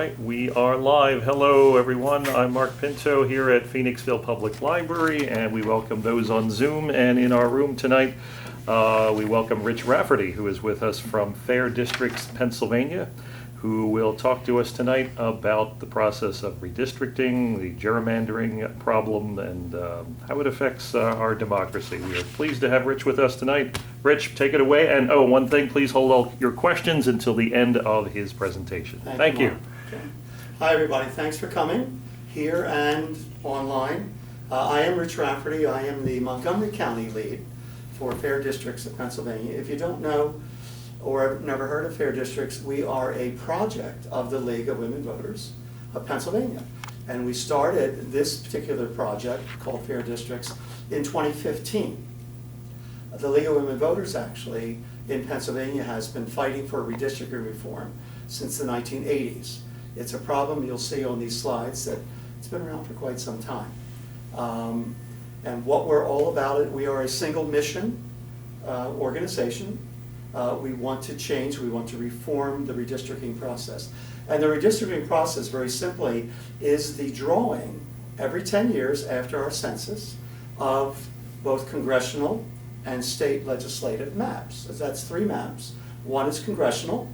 right, we are live. Hello, everyone. I'm Mark Pinto here at Phoenixville Public Library, and we welcome those on Zoom. And in our room tonight, we welcome Rich Rafferty, who is with us from Fair Districts, Pennsylvania, who will talk to us tonight about the process of redistricting, the gerrymandering problem, and how it affects our democracy. We are pleased to have Rich with us tonight. Rich, take it away. And oh, one thing, please hold all your questions until the end of his presentation. Thank you. Okay. Hi, everybody. Thanks for coming here and online. I am Rich Rafferty. I am the Montgomery County lead for Fair Districts of Pennsylvania. If you don't know or have never heard of Fair Districts, we are a project of the League of Women Voters of Pennsylvania. And we started this particular project called Fair Districts in 2015. The League of Women Voters actually in Pennsylvania has been fighting for redistricting reform since the 1980s. It's a problem you'll see on these slides that it's been around for quite some time. And what we're all about, we are a single mission organization. We want to change, we want to reform the redistricting process. And the redistricting process, very simply, is the drawing every 10 years after our census of both congressional and state legislative maps. So that's 3 maps. One is congressional,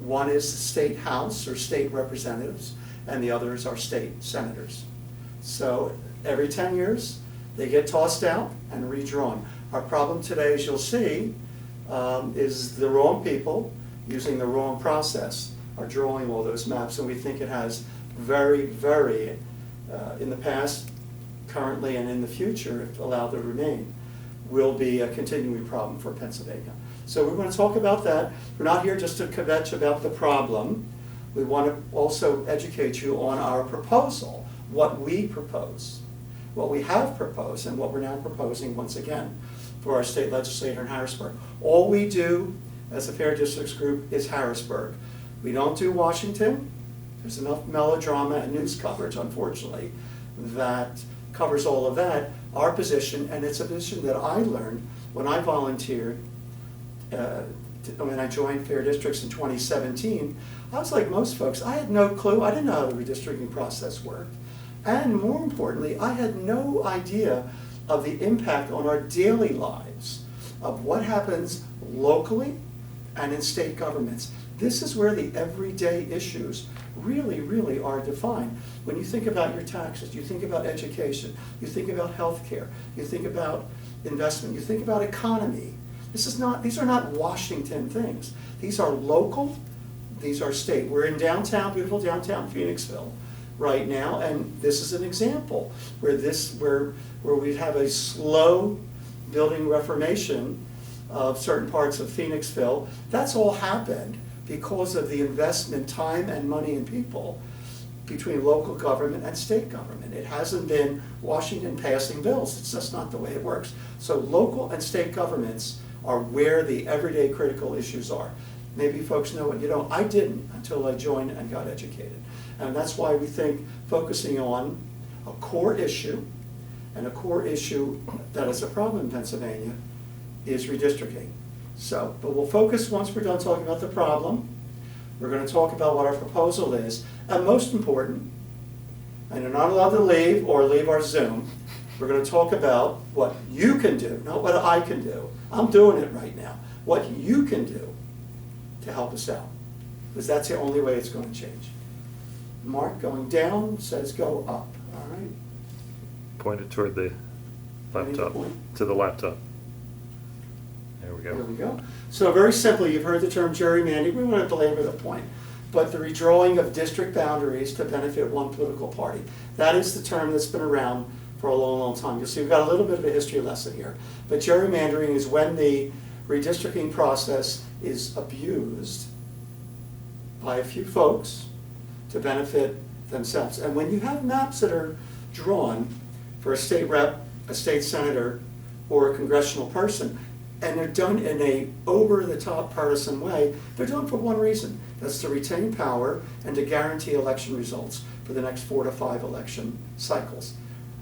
one is the state house or state representatives, and the other is our state senators. So every 10 years, they get tossed out and redrawn. Our problem today, as you'll see, is the wrong people using the wrong process are drawing all those maps, and we think it has very, very, in the past, currently, and in the future, if allowed to remain, will be a continuing problem for Pennsylvania. So we're going to talk about that. We're not here just to kvetch about the problem. We want to also educate you on our proposal, what we propose, what we have proposed, and what we're now proposing once again for our state legislature in Harrisburg. All we do as a Fair Districts group is Harrisburg. We don't do Washington. There's enough melodrama and news coverage, unfortunately, that covers all of that. Our position, and it's a position that I learned when I volunteered, when I joined Fair Districts in 2017, I was like most folks, I had no clue. I didn't know how the redistricting process worked. And more importantly, I had no idea of the impact on our daily lives of what happens locally and in state governments. This is where the everyday issues really, really are defined. When you think about your taxes, you think about education, you think about health care, you think about investment, you think about economy. These are not Washington things. These are local, these are state. We're in downtown, beautiful downtown Phoenixville right now, and this is an example where we have a slow building reformation of certain parts of Phoenixville. That's all happened because of the investment, time and money and people between local government and state government. It hasn't been Washington passing bills. It's just not the way it works. So local and state governments are where the everyday critical issues are. Maybe folks know it, you know, I didn't until I joined and got educated. And that's why we think focusing on a core issue, and a core issue that is a problem in Pennsylvania is redistricting. So, but we'll focus once we're done talking about the problem. We're going to talk about what our proposal is, and most important, and you're not allowed to leave or leave our Zoom, we're going to talk about what you can do, not what I can do. I'm doing it right now. What you can do to help us out, because that's the only way it's going to change. Mark going down says go up, all right? Pointed toward the laptop, to the laptop. There we go. There we go. So very simply, you've heard the term gerrymandering. We want to belabor the point. But the redrawing of district boundaries to benefit one political party. That is the term that's been around for a long, long time. You'll see we've got a little bit of a history lesson here. But gerrymandering is when the redistricting process is abused by a few folks to benefit themselves. And when you have maps that are drawn for a state rep, a state senator, or a congressional person, and they're done in a over-the-top partisan way, they're done for one reason. That's to retain power and to guarantee election results for the next 4 to 5 election cycles.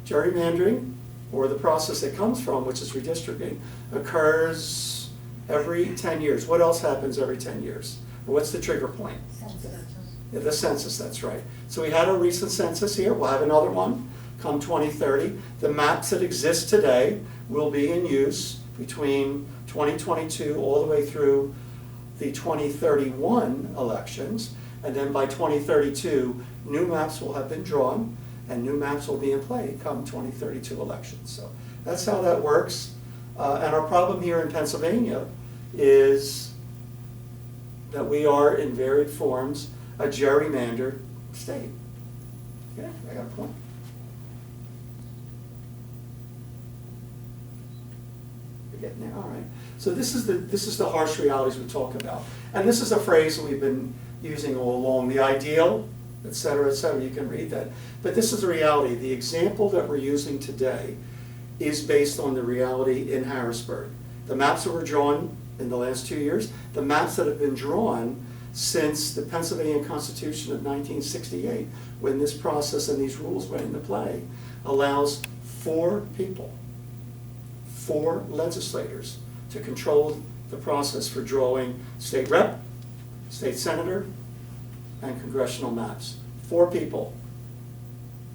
Gerrymandering, or the process it comes from, which is redistricting, occurs every 10 years. What else happens every 10 years? What's the trigger point? The census, that's right. So we had a recent census here. We'll have another one come 2030. The maps that exist today will be in use between 2022 all the way through the 2031 elections. And then by 2032, new maps will have been drawn and new maps will be in play come 2032 elections. So that's how that works. And our problem here in Pennsylvania is that we are in varied forms a gerrymandered state. Yeah, I got a point. You're getting there, all right. So this is the harsh realities we talk about. And this is a phrase that we've been using all along, the ideal, et cetera, you can read that. But this is the reality. The example that we're using today is based on the reality in Harrisburg. The maps that were drawn in the last 2 years, the maps that have been drawn since the Pennsylvania Constitution of 1968, when this process and these rules went into play, allows 4 people, 4 legislators to control the process for drawing state rep, state senator, and congressional maps. 4 people.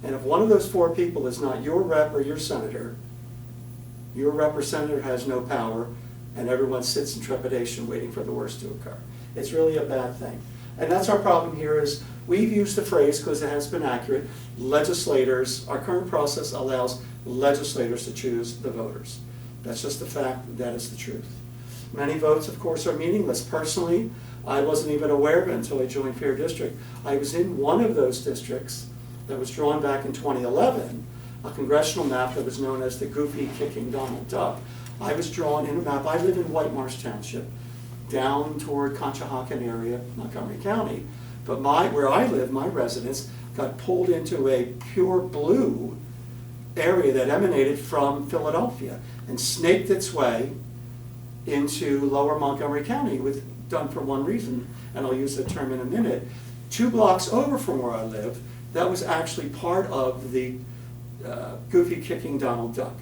And if one of those 4 people is not your rep or your senator or senator has no power, and everyone sits in trepidation waiting for the worst to occur. It's really a bad thing. And that's our problem here is we've used the phrase, because it has been accurate, legislators, our current process allows legislators to choose the voters. That's just the fact, that is the truth. Many votes, of course, are meaningless. Personally, I wasn't even aware of it until I joined Fair District. I was in one of those districts that was drawn back in 2011, a congressional map that was known as the Goofy Kicking Donald Duck. I was drawn in a map. I live in White Marsh Township, down toward Conshohocken area, Montgomery County. But where I live, my residence, got pulled into a pure blue area that emanated from Philadelphia and snaked its way into lower Montgomery County, done for one reason, and I'll use the term in a minute. 2 blocks over from where I live, that was actually part of the Goofy Kicking Donald Duck.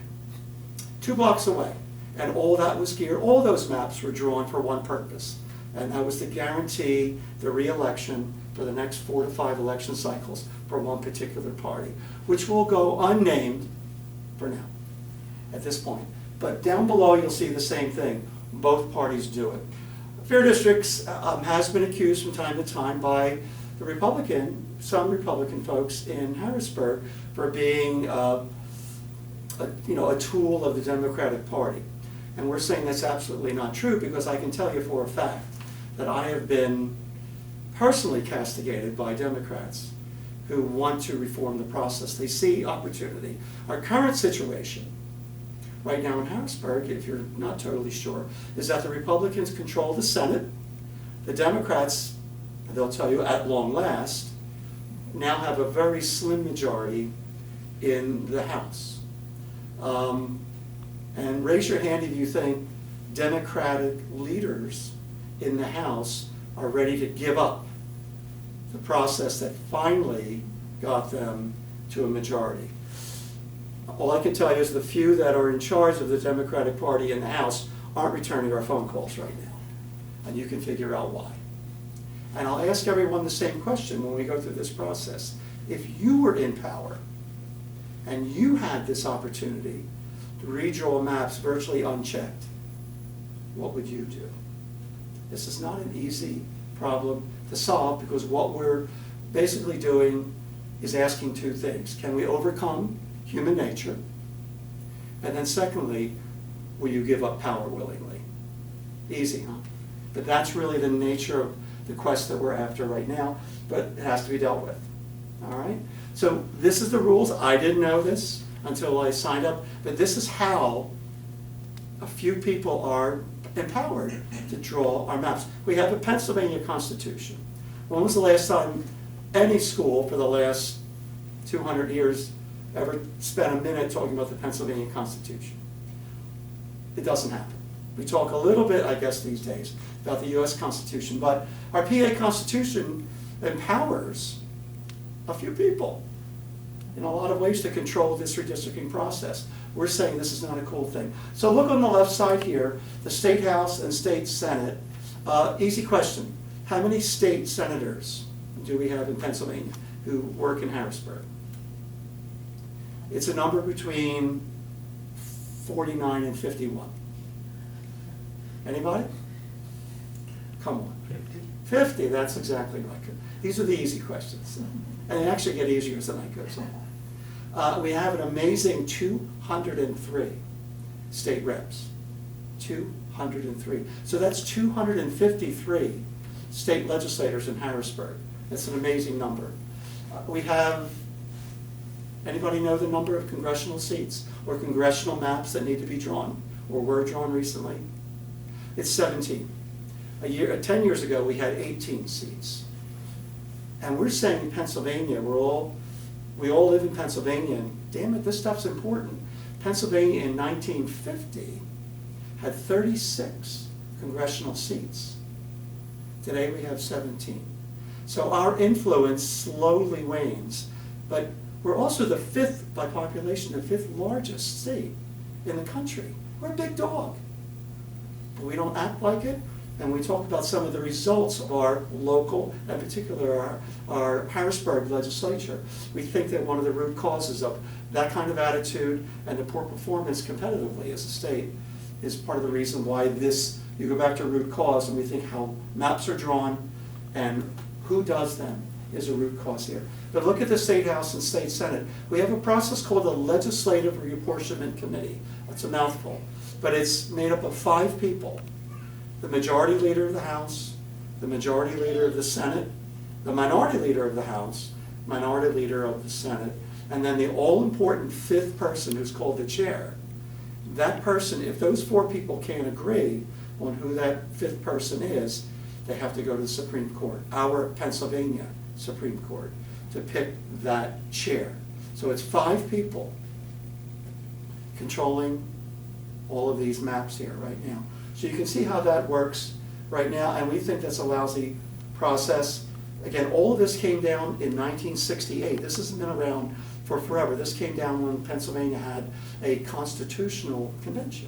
2 blocks away. And all that was geared, all those maps were drawn for one purpose, and that was to guarantee the re-election for the next 4 to 5 election cycles for one particular party, which will go unnamed for now, at this point. But down below you'll see the same thing. Both parties do it. Fair Districts has been accused from time to time by some Republican folks in Harrisburg for being a tool of the Democratic Party. And we're saying that's absolutely not true, because I can tell you for a fact that I have been personally castigated by Democrats who want to reform the process. They see opportunity. Our current situation right now in Harrisburg, if you're not totally sure, is that the Republicans control the Senate. The Democrats, they'll tell you at long last, now have a very slim majority in the House. And raise your hand if you think Democratic leaders in the House are ready to give up the process that finally got them to a majority. All I can tell you is the few that are in charge of the Democratic Party in the House aren't returning our phone calls right now. And you can figure out why. And I'll ask everyone the same question when we go through this process. If you were in power and you had this opportunity to redraw maps virtually unchecked, what would you do? This is not an easy problem to solve, because what we're basically doing is asking 2 things. Can we overcome human nature? And then secondly, will you give up power willingly? Easy, huh? But that's really the nature of the quest that we're after right now, but it has to be dealt with. All right? So this is the rules. I didn't know this until I signed up, but this is how a few people are empowered to draw our maps. We have a Pennsylvania Constitution. When was the last time any school for the last 200 years ever spent a minute talking about the Pennsylvania Constitution? It doesn't happen. We talk a little bit, I guess, these days about the U.S. Constitution, but our PA Constitution empowers a few people in a lot of ways to control this redistricting process. We're saying this is not a cool thing. So look on the left side here, the State House and State Senate. Easy question. How many state senators do we have in Pennsylvania who work in Harrisburg? It's a number between 49 and 51. Anybody? Come on. 50, that's exactly right. These are the easy questions. And they actually get easier as the night goes on. We have an amazing 203 state reps. 203. So that's 253 state legislators in Harrisburg. That's an amazing number. We have, anybody know the number of congressional seats or congressional maps that need to be drawn or were drawn recently? It's 17. 10 years ago, we had 18 seats. And we're saying in Pennsylvania, we all live in Pennsylvania, and damn it, this stuff's important. Pennsylvania in 1950 had 36 congressional seats. Today we have 17. So our influence slowly wanes, but we're also the fifth, by population, the fifth largest state in the country. We're a big dog. But we don't act like it, and we talk about some of the results of our local, in particular our Harrisburg legislature. We think that one of the root causes of that kind of attitude and the poor performance competitively as a state is part of the reason why this, you go back to root cause and we think how maps are drawn and who does them is a root cause here. But look at the State House and State Senate. We have a process called the Legislative Reapportionment Committee. That's a mouthful. But it's made up of 5 people. The majority leader of the House, the majority leader of the Senate, the minority leader of the House, minority leader of the Senate, and then the all-important 5th person who's called the chair. That person, if those 4 people can't agree on who that 5th person is, they have to go to the Supreme Court, our Pennsylvania Supreme Court, to pick that chair. So it's 5 people controlling all of these maps here right now. So you can see how that works right now, and we think that's a lousy process. Again, all of this came down in 1968. This hasn't been around for forever. This came down when Pennsylvania had a constitutional convention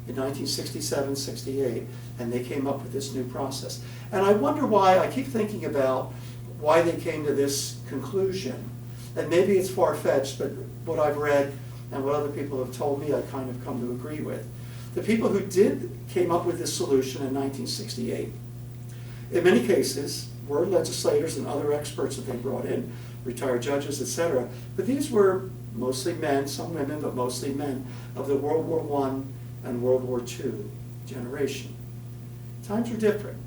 in 1967, 68, and they came up with this new process. And I wonder why, I keep thinking about why they came to this conclusion. And maybe it's far-fetched, but what I've read and what other people have told me, I kind of come to agree with. The people who came up with this solution in 1968, in many cases, were legislators and other experts that they brought in, retired judges, etc. But these were mostly men, some women, but mostly men, of the World War I and World War II generation. Times were different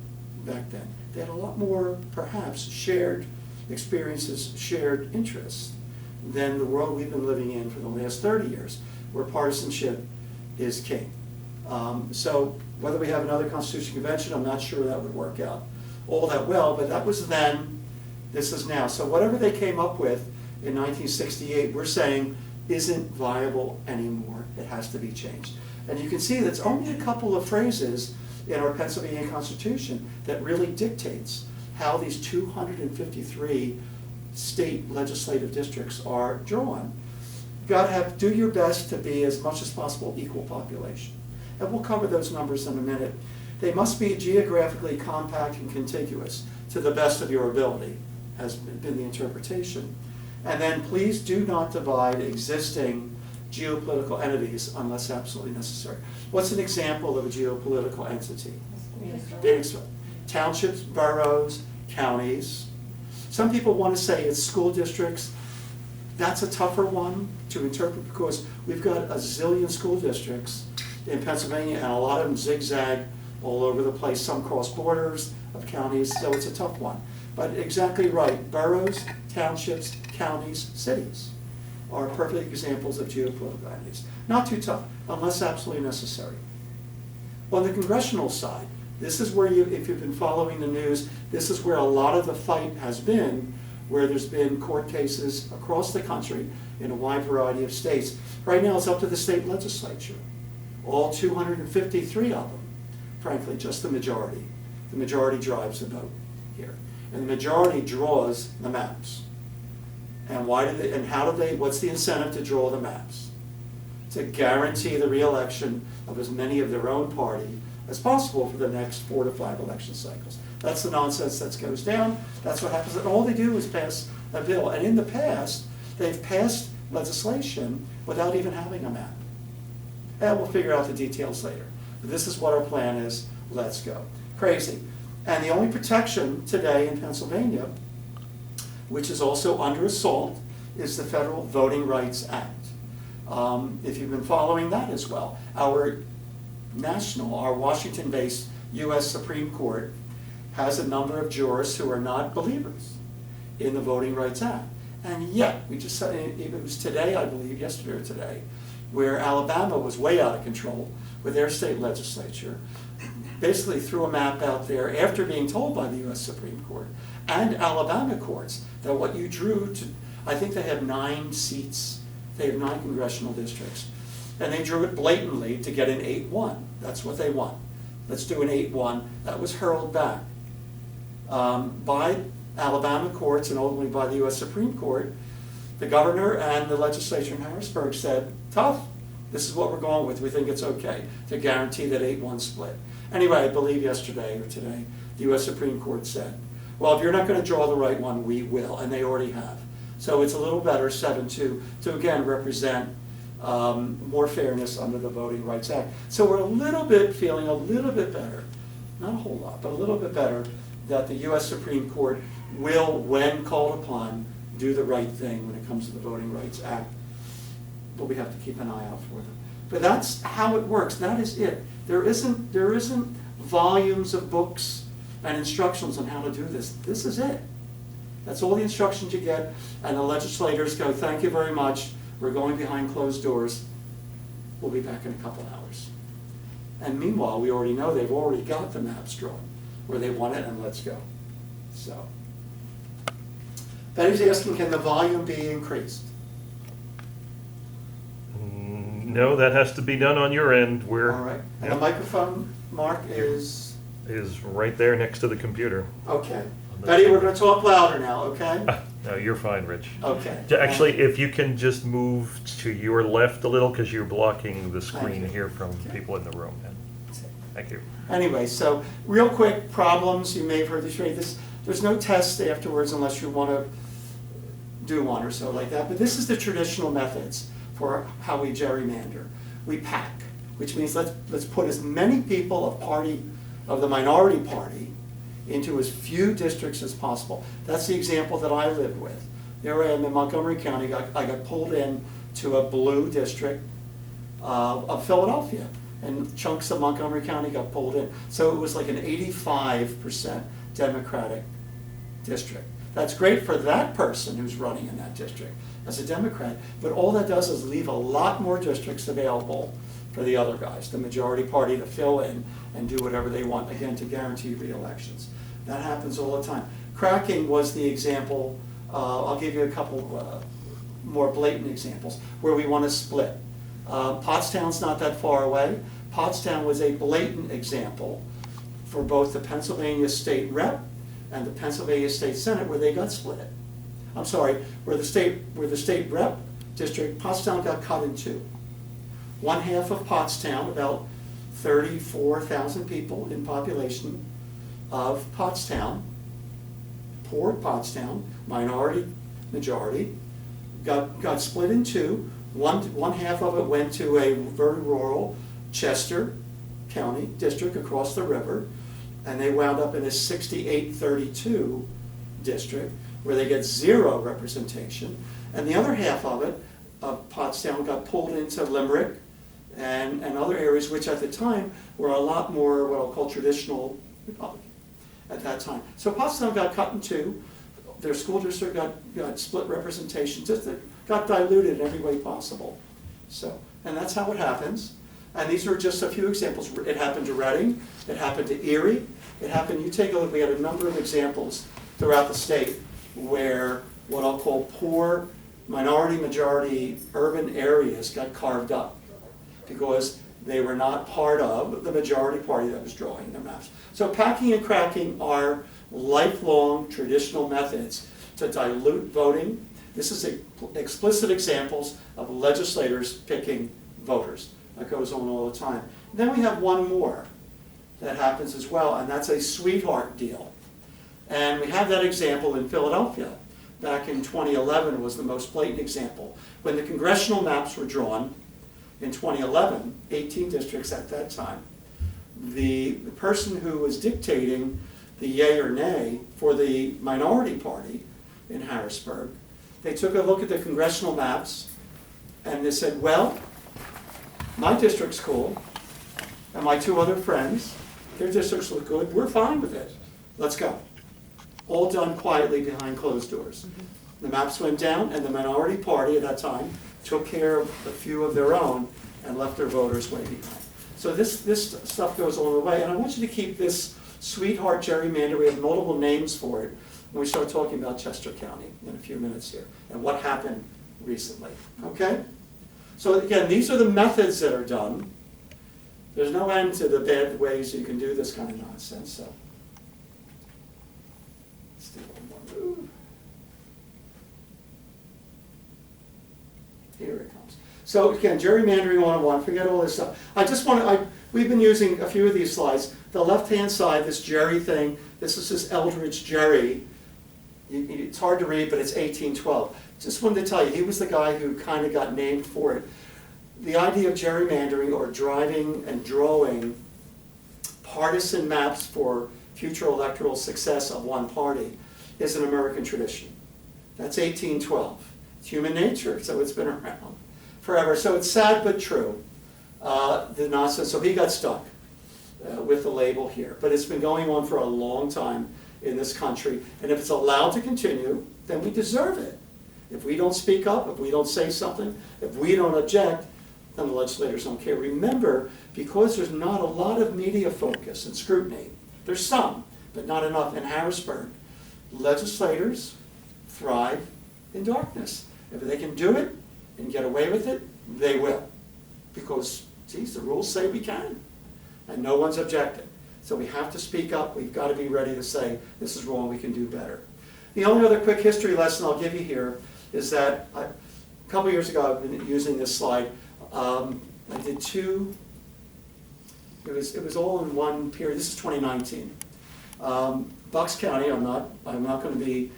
back then. They had a lot more, perhaps, shared experiences, shared interests than the world we've been living in for the last 30 years, where partisanship is king. So whether we have another Constitutional Convention, I'm not sure that would work out all that well, but that was then, this is now. So whatever they came up with in 1968, we're saying isn't viable anymore. It has to be changed. And you can see that's only a couple of phrases in our Pennsylvania Constitution that really dictates how these 253 state legislative districts are drawn. You've got to do your best to be as much as possible equal population. And we'll cover those numbers in a minute. They must be geographically compact and contiguous to the best of your ability, has been the interpretation. And then please do not divide existing geopolitical entities unless absolutely necessary. What's an example of a geopolitical entity? Phoenixville. Townships, boroughs, counties. Some people want to say it's school districts. That's a tougher one to interpret because we've got a zillion school districts in Pennsylvania and a lot of them zigzag all over the place. Some cross borders of counties, so it's a tough one. But exactly right, boroughs, townships, counties, cities are perfect examples of geopolitical entities. Not too tough, unless absolutely necessary. On the congressional side, this is where if you've been following the news, this is where a lot of the fight has been, where there's been court cases across the country in a wide variety of states. Right now it's up to the state legislature. All 253 of them, frankly, just the majority. The majority drives the vote here. And the majority draws the maps. And why do they, and how do they, what's the incentive to draw the maps? To guarantee the re-election of as many of their own party as possible for the next 4 to 5 election cycles. That's the nonsense that goes down. That's what happens. And all they do is pass a bill. And in the past, they've passed legislation without even having a map. And we'll figure out the details later. But this is what our plan is. Let's go. Crazy. And the only protection today in Pennsylvania, which is also under assault, is the Federal Voting Rights Act. If you've been following that as well, our Washington-based U.S. Supreme Court has a number of jurists who are not believers in the Voting Rights Act. And yet, we just said, it was today, I believe, yesterday or today, where Alabama was way out of control with their state legislature, basically threw a map out there after being told by the U.S. Supreme Court and Alabama courts that what you drew to, I think they have 9 seats, they have 9 congressional districts, and they drew it blatantly to get an 8-1. That's what they want. Let's do an 8-1. That was hurled back by Alabama courts and ultimately by the U.S. Supreme Court. The governor and the legislature in Harrisburg said, tough, this is what we're going with. We think it's okay to guarantee that 8-1 split. Anyway, I believe yesterday or today, the U.S. Supreme Court said, well, if you're not going to draw the right one, we will, and they already have. So it's a little better, 7-2, to again represent more fairness under the Voting Rights Act. So we're feeling a little bit better, not a whole lot, but a little bit better that the U.S. Supreme Court will, when called upon, do the right thing when it comes to the Voting Rights Act. But we have to keep an eye out for them. But that's how it works. That is it. There isn't volumes of books and instructions on how to do this. This is it. That's all the instructions you get, and the legislators go, thank you very much, we're going behind closed doors, we'll be back in a couple hours. And meanwhile, we already know they've already got the maps drawn where they want it, and let's go. So, Betty's asking, can the volume be increased? No, that has to be done on your end. All right. And the microphone, Mark, is right there next to the computer. Okay. Betty, we're going to talk louder now, okay? No, you're fine, Rich. Okay. Actually, if you can just move to your left a little, because you're blocking the screen here from people in the room. Thank you. Anyway, so real quick, problems. You may have heard this. There's no test afterwards unless you want to do one or so like that. But this is the traditional methods for how we gerrymander. We pack, which means let's put as many people of the minority party into as few districts as possible. That's the example that I lived with. There I am in Montgomery County. I got pulled in to a blue district of Philadelphia, and chunks of Montgomery County got pulled in. So it was like an 85% Democratic district. That's great for that person who's running in that district as a Democrat, but all that does is leave a lot more districts available for the other guys, the majority party, to fill in and do whatever they want, again, to guarantee re-elections. That happens all the time. Cracking was the example. I'll give you a couple more blatant examples where we want to split. Pottstown's not that far away. Pottstown was a blatant example for both the Pennsylvania State Rep and the Pennsylvania State Senate where they got split. I'm sorry, where the state rep district, Pottstown got cut in 2. One half of Pottstown, about 34,000 people in population of Pottstown, poor Pottstown, minority, majority, got split in 2. One half of it went to a very rural Chester County district across the river, and they wound up in a 68-32 district where they get 0 representation. And the other half of it, Pottstown, got pulled into Limerick and other areas which at the time were a lot more what I'll call traditional Republican at that time. So Pottstown got cut in 2. Their school district got split representation, just got diluted in every way possible. So, and that's how it happens. And these are just a few examples. It happened to Reading, it happened to Erie, it happened, you take a look, we had a number of examples throughout the state where what I'll call poor minority majority urban areas got carved up because they were not part of the majority party that was drawing their maps. So packing and cracking are lifelong traditional methods to dilute voting. This is explicit examples of legislators picking voters. That goes on all the time. And then we have one more, that happens as well, and that's a sweetheart deal. And we have that example in Philadelphia. Back in 2011 was the most blatant example. When the congressional maps were drawn in 2011, 18 districts at that time, the person who was dictating the yay or nay for the minority party in Harrisburg, they took a look at the congressional maps and they said, well, my district's cool, and my two other friends, their districts look good, we're fine with it, let's go. All done quietly behind closed doors. The maps went down, and the minority party at that time took care of a few of their own and left their voters way behind. So this stuff goes along the way, and I want you to keep this sweetheart gerrymander, we have multiple names for it, when we start talking about Chester County in a few minutes here, and what happened recently, okay? So again, these are the methods that are done. There's no end to the bad ways you can do this kind of nonsense, so. Let's do one more move. Here it comes. So again, gerrymandering 101, forget all this stuff. I just want to, we've been using a few of these slides. The left-hand side, this Jerry thing, this is this Eldridge Jerry. It's hard to read, but it's 1812. Just wanted to tell you, he was the guy who kind of got named for it. The idea of gerrymandering, or driving and drawing partisan maps for future electoral success of one party, is an American tradition. That's 1812. It's human nature, so it's been around forever. So it's sad but true, the nonsense. So he got stuck with the label here. But it's been going on for a long time in this country. And if it's allowed to continue, then we deserve it. If we don't speak up, if we don't say something, if we don't object, then the legislators don't care. Remember, because there's not a lot of media focus and scrutiny, there's some, but not enough in Harrisburg, legislators thrive in darkness. If they can do it and get away with it, they will. Because, geez, the rules say we can. And no one's objecting. So we have to speak up. We've got to be ready to say, this is wrong, we can do better. The only other quick history lesson I'll give you here is that a couple years ago, I've been using this slide. I did two, it was all in one period. This is 2019. Bucks County, I'm not going to be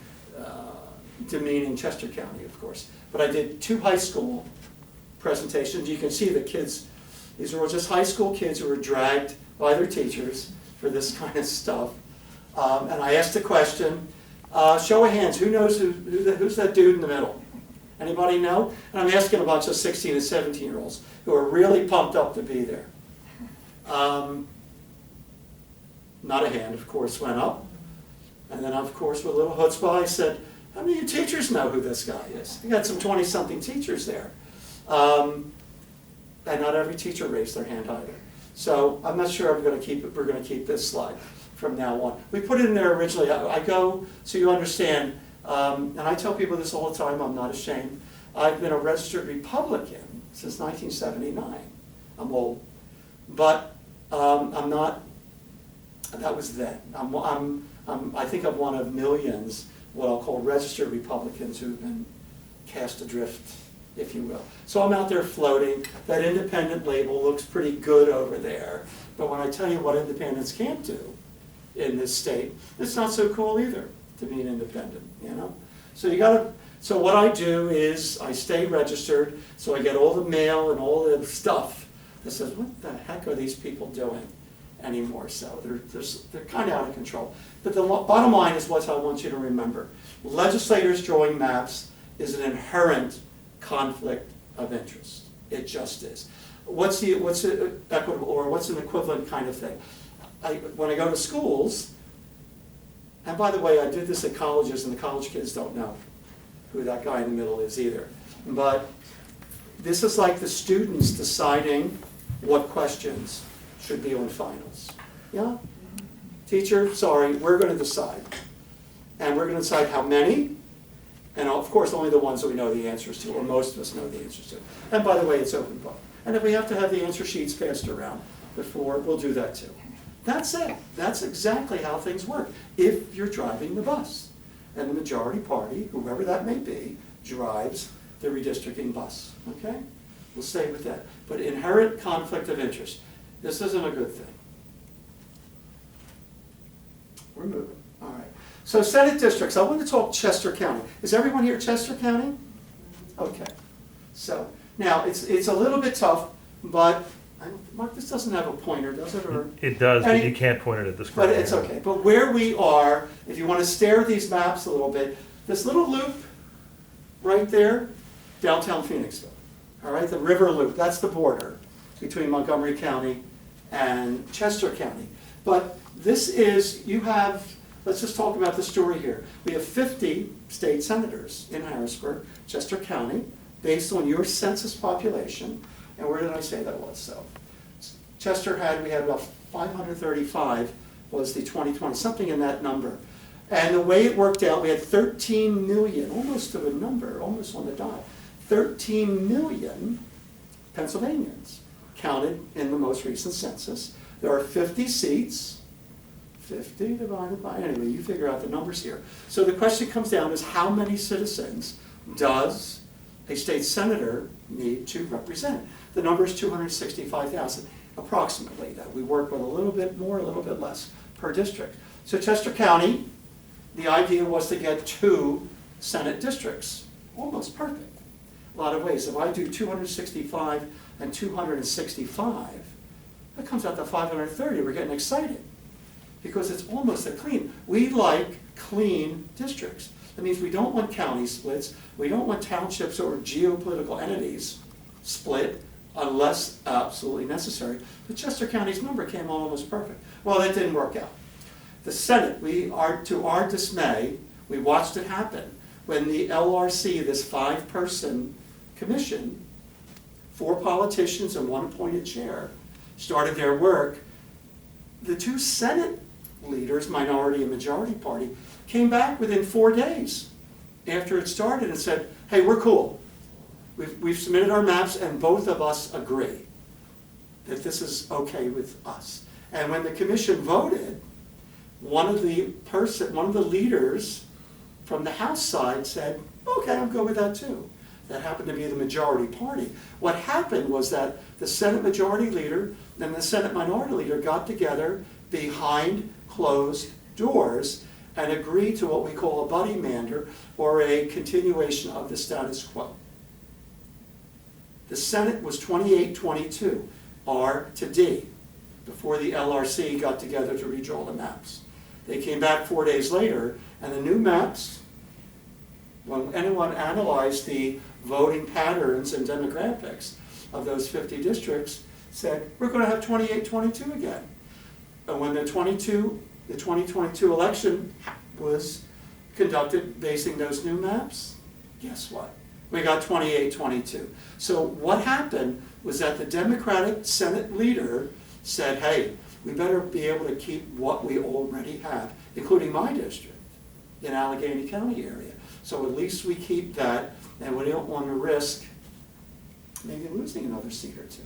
demeaning Chester County, of course, but I did two high school presentations. You can see the kids, these were all just high school kids who were dragged by their teachers for this kind of stuff. And I asked the question, show of hands, who knows who's that dude in the middle? Anybody know? And I'm asking a bunch of 16 and 17-year-olds who are really pumped up to be there. Not a hand, of course, went up. And then, of course, with a little chutzpah, I said, how many of you teachers know who this guy is? We got some 20-something teachers there. And not every teacher raised their hand either. So I'm not sure we're going to keep this slide from now on. We put it in there originally. I go, so you understand, and I tell people this all the time, I'm not ashamed. I've been a registered Republican since 1979. I'm old. But I'm not, that was then. I think I'm one of millions, what I'll call registered Republicans, who've been cast adrift, if you will. So I'm out there floating. That independent label looks pretty good over there. But when I tell you what independents can't do in this state, it's not so cool either to be an independent, you know? So so what I do is I stay registered, so I get all the mail and all the stuff that says, what the heck are these people doing anymore? So they're kind of out of control. But the bottom line is what I want you to remember. Legislators drawing maps is an inherent conflict of interest. It just is. What's equitable, or what's an equivalent kind of thing? When I go to schools, and by the way, I did this at colleges, and the college kids don't know who that guy in the middle is either. But this is like the students deciding what questions should be on finals. Yeah? Teacher, sorry, we're going to decide. And we're going to decide how many, and of course only the ones that we know the answers to, or most of us know the answers to. And by the way, it's open book. And if we have to have the answer sheets passed around before, we'll do that too. That's it. That's exactly how things work if you're driving the bus. And the majority party, whoever that may be, drives the redistricting bus. Okay? We'll stay with that. But inherent conflict of interest. This isn't a good thing. We're moving. All right. So Senate districts, I want to talk Chester County. Is everyone here Chester County? Okay. So now it's a little bit tough, but Mark, this doesn't have a pointer, does it? Or It does, but you can't point it at the screen. but it's okay. But where we are, if you want to stare at these maps a little bit, this little loop right there, downtown Phoenixville. All right, the river loop, that's the border between Montgomery County and Chester County. But this is, you have, let's just talk about the story here. We have 50 state senators in Harrisburg, Chester County, based on your census population. And where did I say that was? So Chester we had about 535 was the 2020, something in that number. And the way it worked out, we had 13 million, almost to a number, almost on the dot, 13 million Pennsylvanians counted in the most recent census. There are 50 seats, 50 divided by, anyway, you figure out the numbers here. So the question comes down is how many citizens does a state senator need to represent? The number is 265,000, approximately, that we work with a little bit more, a little bit less per district. So Chester County, the idea was to get 2 Senate districts, almost perfect. A lot of ways. If I do 265 and 265, that comes out to 530. We're getting excited because it's almost a clean. We like clean districts. That means we don't want county splits. We don't want townships or geopolitical entities split unless absolutely necessary. But Chester County's number came out almost perfect. Well, that didn't work out. The Senate, to our dismay, we watched it happen. When the LRC, this 5-person commission, 4 politicians and 1 appointed chair, started their work, the 2 Senate leaders, minority and majority party, came back within 4 days after it started and said, hey, we're cool. We've submitted our maps and both of us agree that this is okay with us. And when the commission voted, one of the leaders from the House side said, okay, I'll go with that too. That happened to be the majority party. What happened was that the Senate majority leader and the Senate minority leader got together behind closed doors and agreed to what we call a buddy mander, or a continuation of the status quo. The Senate was 28-22, R to D, before the LRC got together to redraw the maps. They came back 4 days later, and the new maps, when anyone analyzed the voting patterns and demographics of those 50 districts, said, we're going to have 28-22 again. And when the 2022 election was conducted basing those new maps, guess what? We got 28-22. So what happened was that the Democratic Senate leader said, hey, we better be able to keep what we already have, including my district in Allegheny County area. So at least we keep that, and we don't want to risk maybe losing another seat or 2.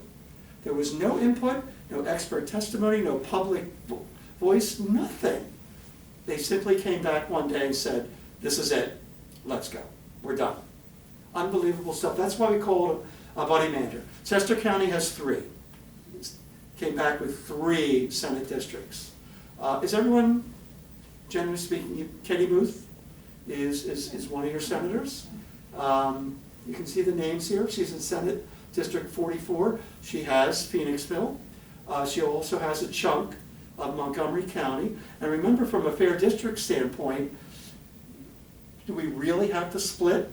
There was no input, no expert testimony, no public voice, nothing. They simply came back one day and said, this is it, let's go, we're done. Unbelievable stuff. That's why we call it a buddy mander. Chester County has 3. Came back with 3 Senate districts. Is everyone, generally speaking, Katie Booth is one of your senators. You can see the names here. She's in Senate District 44. She has Phoenixville. She also has a chunk of Montgomery County. And remember, from a fair district standpoint, do we really have to split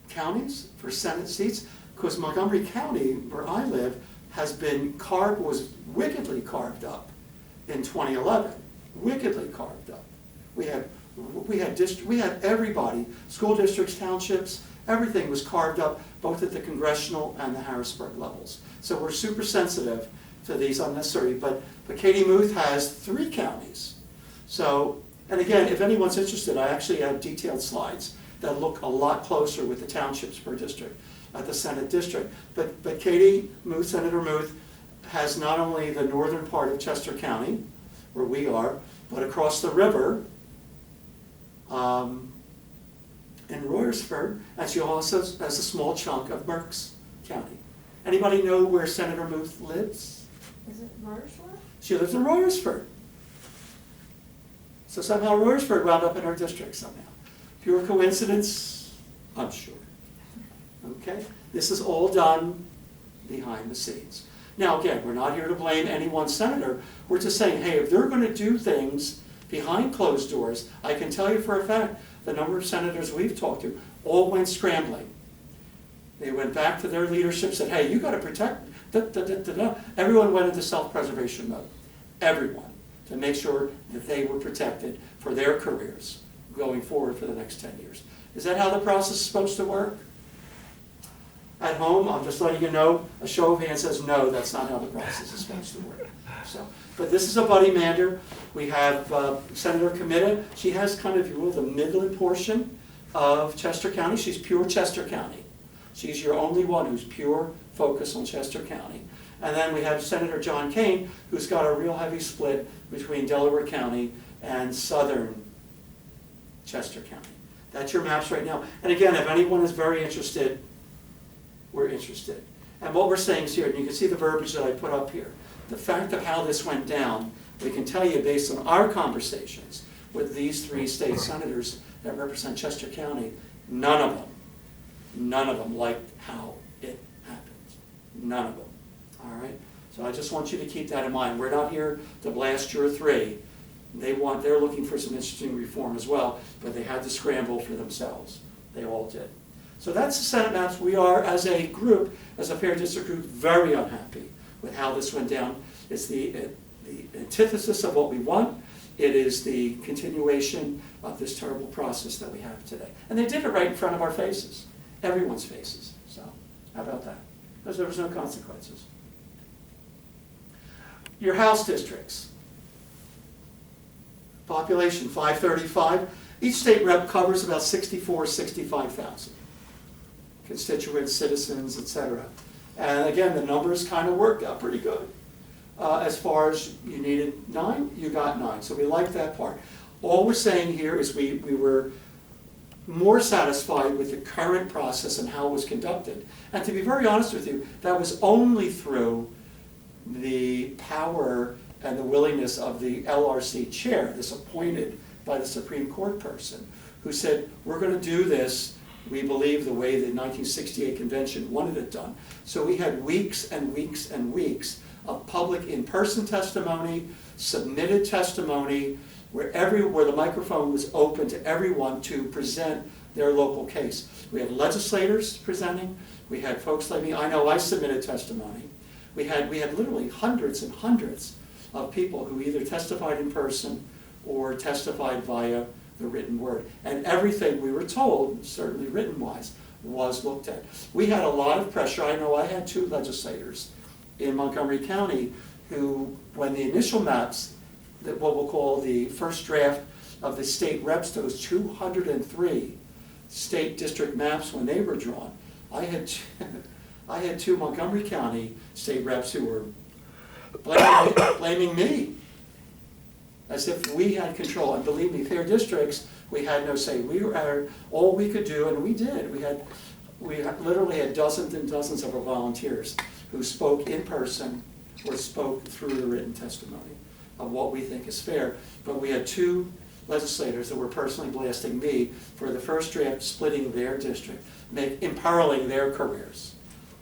counties for Senate seats? Because Montgomery County, where I live, was wickedly carved up in 2011. Wickedly carved up. We had everybody, school districts, townships, everything was carved up, both at the congressional and the Harrisburg levels. So we're super sensitive to these unnecessary. But Katie Muth has 3 counties. So, and again, if anyone's interested, I actually have detailed slides that look a lot closer with the townships per district at the Senate district. But Katie Muth, Senator Muth, has not only the northern part of Chester County, where we are, but across the river in Royersford, and she also has a small chunk of Berks County. Anybody know where Senator Muth lives? Is it Royersford? She lives in Royersford. So somehow Royersford wound up in our district somehow. Pure coincidence? I'm sure. Okay? This is all done behind the scenes. Now again, we're not here to blame any one senator. We're just saying, hey, if they're going to do things behind closed doors, I can tell you for a fact, the number of senators we've talked to all went scrambling. They went back to their leadership, said, hey, you got to protect, Everyone went into self-preservation mode. Everyone, to make sure that they were protected for their careers going forward for the next 10 years. Is that how the process is supposed to work? At home, I'm just letting you know, a show of hands says no, that's not how the process is supposed to work. So, but this is a buddy Mander. We have Senator Comita. She has kind of, if you will, the Midland portion of Chester County. She's pure Chester County. She's your only one who's pure focus on Chester County. And then we have Senator John Kane, who's got a real heavy split between Delaware County and southern Chester County. That's your maps right now. And again, if anyone is very interested, we're interested. And what we're saying is here, and you can see the verbiage that I put up here, the fact of how this went down, we can tell you based on our conversations with these 3 state senators that represent Chester County, none of them liked how it happened. None of them. All right? So I just want you to keep that in mind. We're not here to blast your 3. They're looking for some interesting reform as well, but they had to scramble for themselves. They all did. So that's the Senate maps. We are, as a group, as a Fair District group, very unhappy with how this went down. It's the antithesis of what we want. It is the continuation of this terrible process that we have today. And they did it right in front of our faces, everyone's faces. So how about that? Because there was no consequences. Your House districts. Population 535. Each state rep covers about 65,000 constituents, citizens, etc. And again, the numbers kind of worked out pretty good. As far as you needed 9, you got 9. So we like that part. All we're saying here is we were more satisfied with the current process and how it was conducted. And to be very honest with you, that was only through the power and the willingness of the LRC chair, this appointed by the Supreme Court person, who said, we're going to do this, we believe, the way the 1968 convention wanted it done. So we had weeks and weeks and weeks of public in-person testimony, submitted testimony, where the microphone was open to everyone to present their local case. We had legislators presenting, we had folks like me, I know I submitted testimony. We had literally hundreds and hundreds of people who either testified in person or testified via the written word. And everything we were told, certainly written-wise, was looked at. We had a lot of pressure. I know I had 2 legislators in Montgomery County who, when the initial maps, that what we'll call the first draft of the state reps, those 203 state district maps, when they were drawn, I had 2 Montgomery County state reps who were blaming me, as if we had control. And believe me, fair districts, we had no say. We were all we could do, and we did. We literally had dozens and dozens of our volunteers who spoke in person or spoke through the written testimony of what we think is fair. But we had 2 legislators that were personally blasting me for the first draft splitting their district, imperiling their careers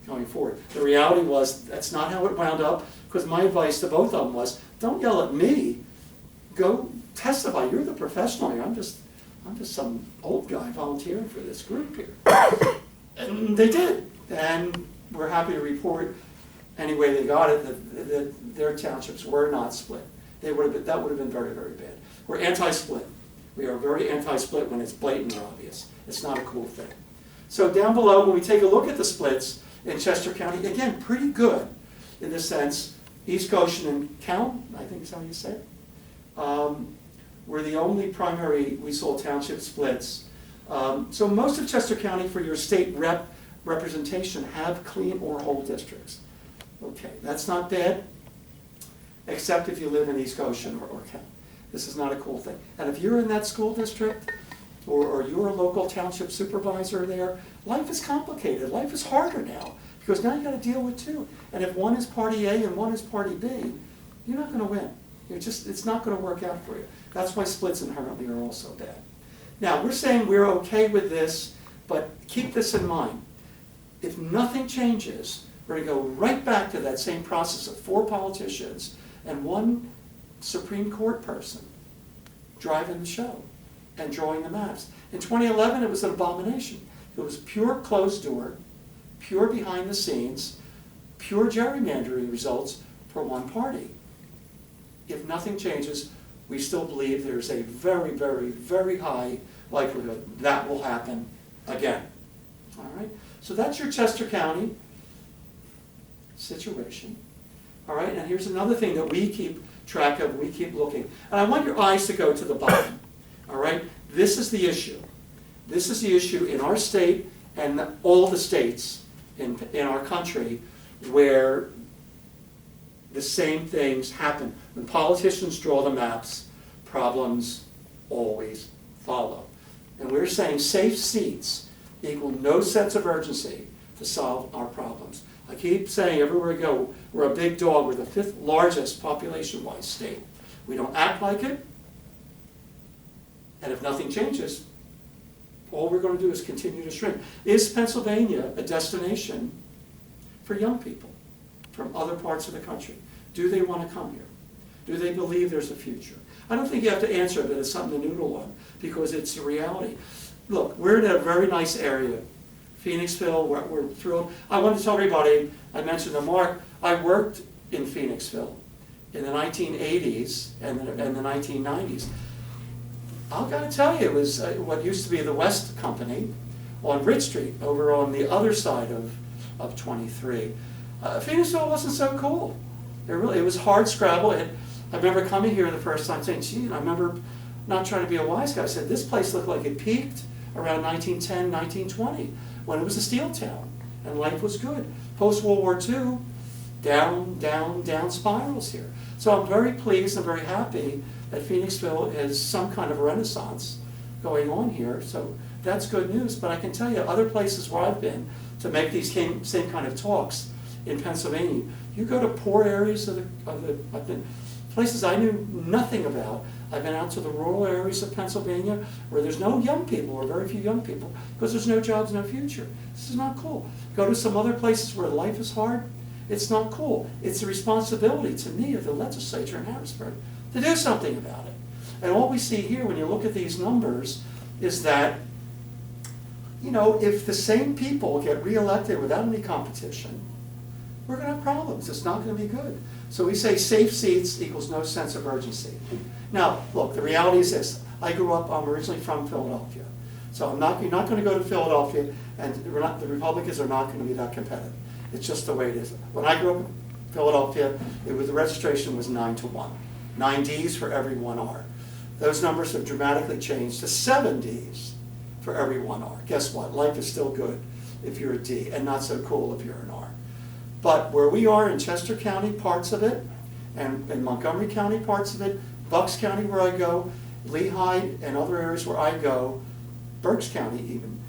going forward. The reality was that's not how it wound up, because my advice to both of them was, don't yell at me, go testify. You're the professional here. I'm just some old guy volunteering for this group here. And they did. And we're happy to report, any way they got it, that their townships were not split. That would have been very, very bad. We're anti-split. We are very anti-split when it's blatant or obvious. It's not a cool thing. So down below, when we take a look at the splits in Chester County, again, pretty good in the sense, East Goshen and Count, I think is how you say it, were the only primary we saw township splits. So most of Chester County, for your state representation, have clean or whole districts. Okay, that's not bad, except if you live in East Goshen or Count. This is not a cool thing. And if you're in that school district, or you're a local township supervisor there, life is complicated. Life is harder now, because now you got to deal with 2. And if one is party A and one is party B, you're not going to win. It's not going to work out for you. That's why splits inherently are also bad. Now, we're saying we're okay with this, but keep this in mind. If nothing changes, we're going to go right back to that same process of 4 politicians and 1 Supreme Court person driving the show and drawing the maps. In 2011, it was an abomination. It was pure closed door, pure behind the scenes, pure gerrymandering results for one party. If nothing changes, we still believe there's a very, very, very high likelihood that will happen again. All right? So that's your Chester County situation. All right? And here's another thing that we keep track of, we keep looking. And I want your eyes to go to the bottom. All right? This is the issue. This is the issue in our state and all the states in our country where the same things happen. When politicians draw the maps, problems always follow. And we're saying safe seats equal no sense of urgency to solve our problems. I keep saying everywhere I go, we're a big dog. We're the 5th largest population-wise state. We don't act like it. And if nothing changes, all we're going to do is continue to shrink. Is Pennsylvania a destination for young people from other parts of the country? Do they want to come here? Do they believe there's a future? I don't think you have to answer it, but it's something to noodle on because it's a reality. Look, we're in a very nice area. Phoenixville, we're thrilled. I want to tell everybody, I mentioned to Mark, I worked in Phoenixville in the 1980s and the 1990s. I've got to tell you, it was what used to be the West Company on Rich Street, over on the other side of 23. Phoenixville wasn't so cool. It was hard scrabble. I remember coming here the first time saying, gee, I remember not trying to be a wise guy. I said, this place looked like it peaked around 1910, 1920, when it was a steel town, and life was good. Post-World War II, down, down, down spirals here. So I'm very pleased and very happy that Phoenixville is some kind of renaissance going on here. So that's good news. But I can tell you, other places where I've been to make these same kind of talks in Pennsylvania, you go to poor areas I've been places I knew nothing about. I've been out to the rural areas of Pennsylvania where there's no young people or very few young people because there's no jobs, no future. This is not cool. Go to some other places where life is hard. It's not cool. It's a responsibility to me of the legislature in Harrisburg to do something about it. And all we see here when you look at these numbers is that, you know, if the same people get reelected without any competition, we're going to have problems. It's not going to be good. So we say safe seats equals no sense of urgency. Now, look, the reality is this. I'm originally from Philadelphia. So you're not going to go to Philadelphia, and the Republicans are not going to be that competitive. It's just the way it is. When I grew up in Philadelphia, the registration was 9-to-1. 9 Ds for every 1 R. Those numbers have dramatically changed to 7 Ds for every 1 R. Guess what? Life is still good if you're a D, and not so cool if you're an R. But where we are in Chester County, parts of it, and in Montgomery County, parts of it, Bucks County where I go, Lehigh and other areas where I go, Berks County even,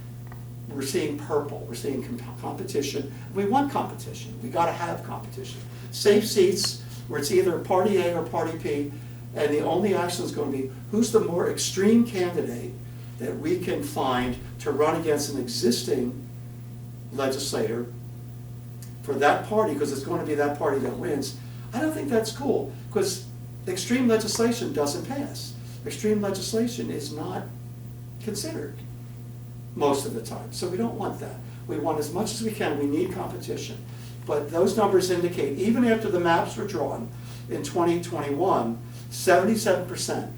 we're seeing purple. We're seeing competition. We want competition. We got to have competition. Safe seats where it's either Party A or Party P, and the only action is going to be who's the more extreme candidate that we can find to run against an existing legislator for that party, because it's going to be that party that wins. I don't think that's cool, because extreme legislation doesn't pass. Extreme legislation is not considered most of the time, so we don't want that. We want as much as we can. We need competition. But those numbers indicate, even after the maps were drawn in 2021, 77%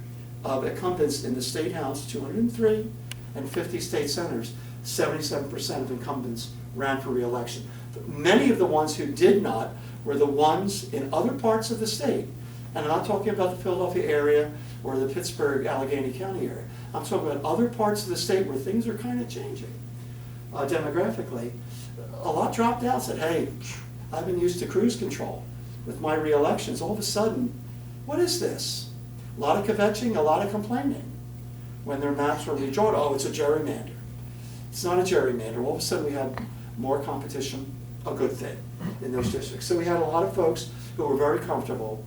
of incumbents in the State House, 203, and 50 state senators, 77% of incumbents ran for re-election. Many of the ones who did not were the ones in other parts of the state. And I'm not talking about the Philadelphia area or the Pittsburgh, Allegheny County area. I'm talking about other parts of the state where things are kind of changing demographically. A lot dropped out, said, hey, I've been used to cruise control with my re-elections. All of a sudden, what is this? A lot of kvetching, a lot of complaining. When their maps were redrawn, oh, it's a gerrymander. It's not a gerrymander. All of a sudden we had more competition, a good thing, in those districts. So we had a lot of folks who were very comfortable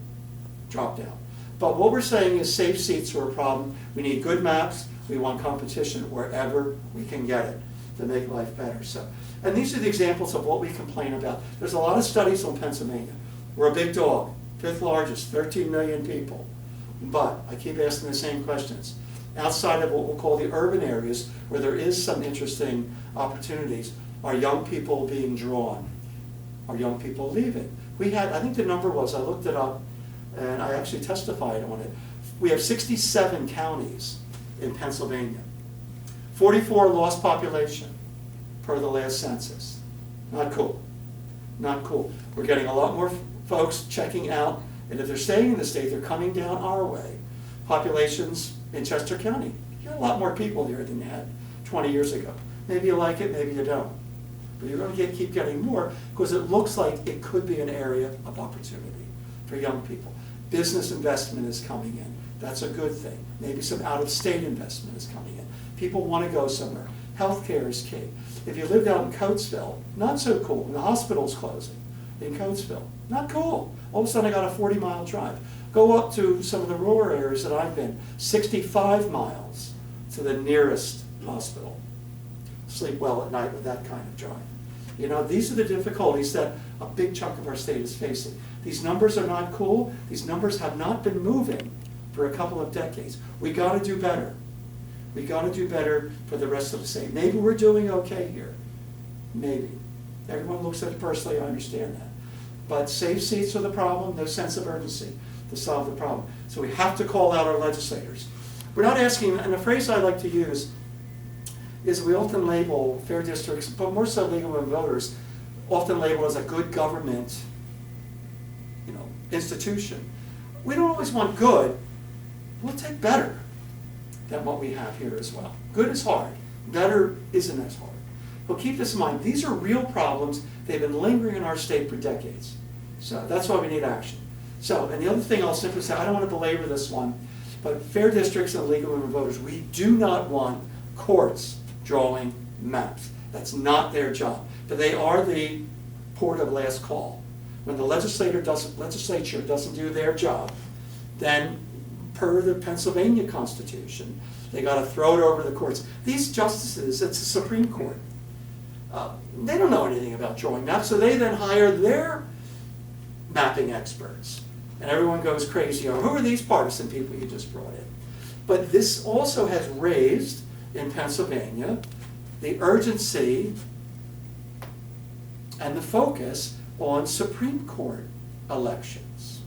dropped out. But what we're saying is safe seats are a problem. We need good maps. We want competition wherever we can get it to make life better. So, and these are the examples of what we complain about. There's a lot of studies on Pennsylvania. We're a big dog, 5th largest, 13 million people. But I keep asking the same questions. Outside of what we'll call the urban areas, where there is some interesting opportunities, are young people being drawn? Are young people leaving? We had, I think the number was, I looked it up, and I actually testified on it. We have 67 counties in Pennsylvania. 44 lost population per the last census. Not cool. Not cool. We're getting a lot more folks checking out, and if they're staying in the state, they're coming down our way. Populations in Chester County. You got a lot more people there than you had 20 years ago. Maybe you like it, maybe you don't. But you're going to keep getting more because it looks like it could be an area of opportunity for young people. Business investment is coming in. That's a good thing. Maybe some out-of-state investment is coming in. People want to go somewhere. Healthcare is key. If you lived out in Coatesville, not so cool. And the hospital's closing in Coatesville. Not cool. All of a sudden I got a 40-mile drive. Go up to some of the rural areas that I've been, 65 miles to the nearest hospital. Sleep well at night with that kind of drive. You know, these are the difficulties that a big chunk of our state is facing. These numbers are not cool. These numbers have not been moving for a couple of decades. We got to do better. We got to do better for the rest of the state. Maybe we're doing okay here. Maybe. Everyone looks at it personally, I understand that. But safe seats are the problem, no sense of urgency to solve the problem. So we have to call out our legislators. We're not asking, and the phrase I like to use is we often label fair districts, but more so legal and voters, often labeled as a good government, institution. We don't always want good. We'll take better than what we have here as well. Good is hard. Better isn't as hard. But keep this in mind. These are real problems. They've been lingering in our state for decades. So that's why we need action. So, and the other thing I'll simply say, I don't want to belabor this one, but fair districts and legal women voters, we do not want courts drawing maps. That's not their job. But they are the port of last call. When the legislature doesn't do their job, then per the Pennsylvania Constitution, they got to throw it over the courts. These justices, it's the Supreme Court, they don't know anything about drawing maps, so they then hire their mapping experts. And everyone goes crazy, who are these partisan people you just brought in? But this also has raised, in Pennsylvania, the urgency and the focus on Supreme Court elections.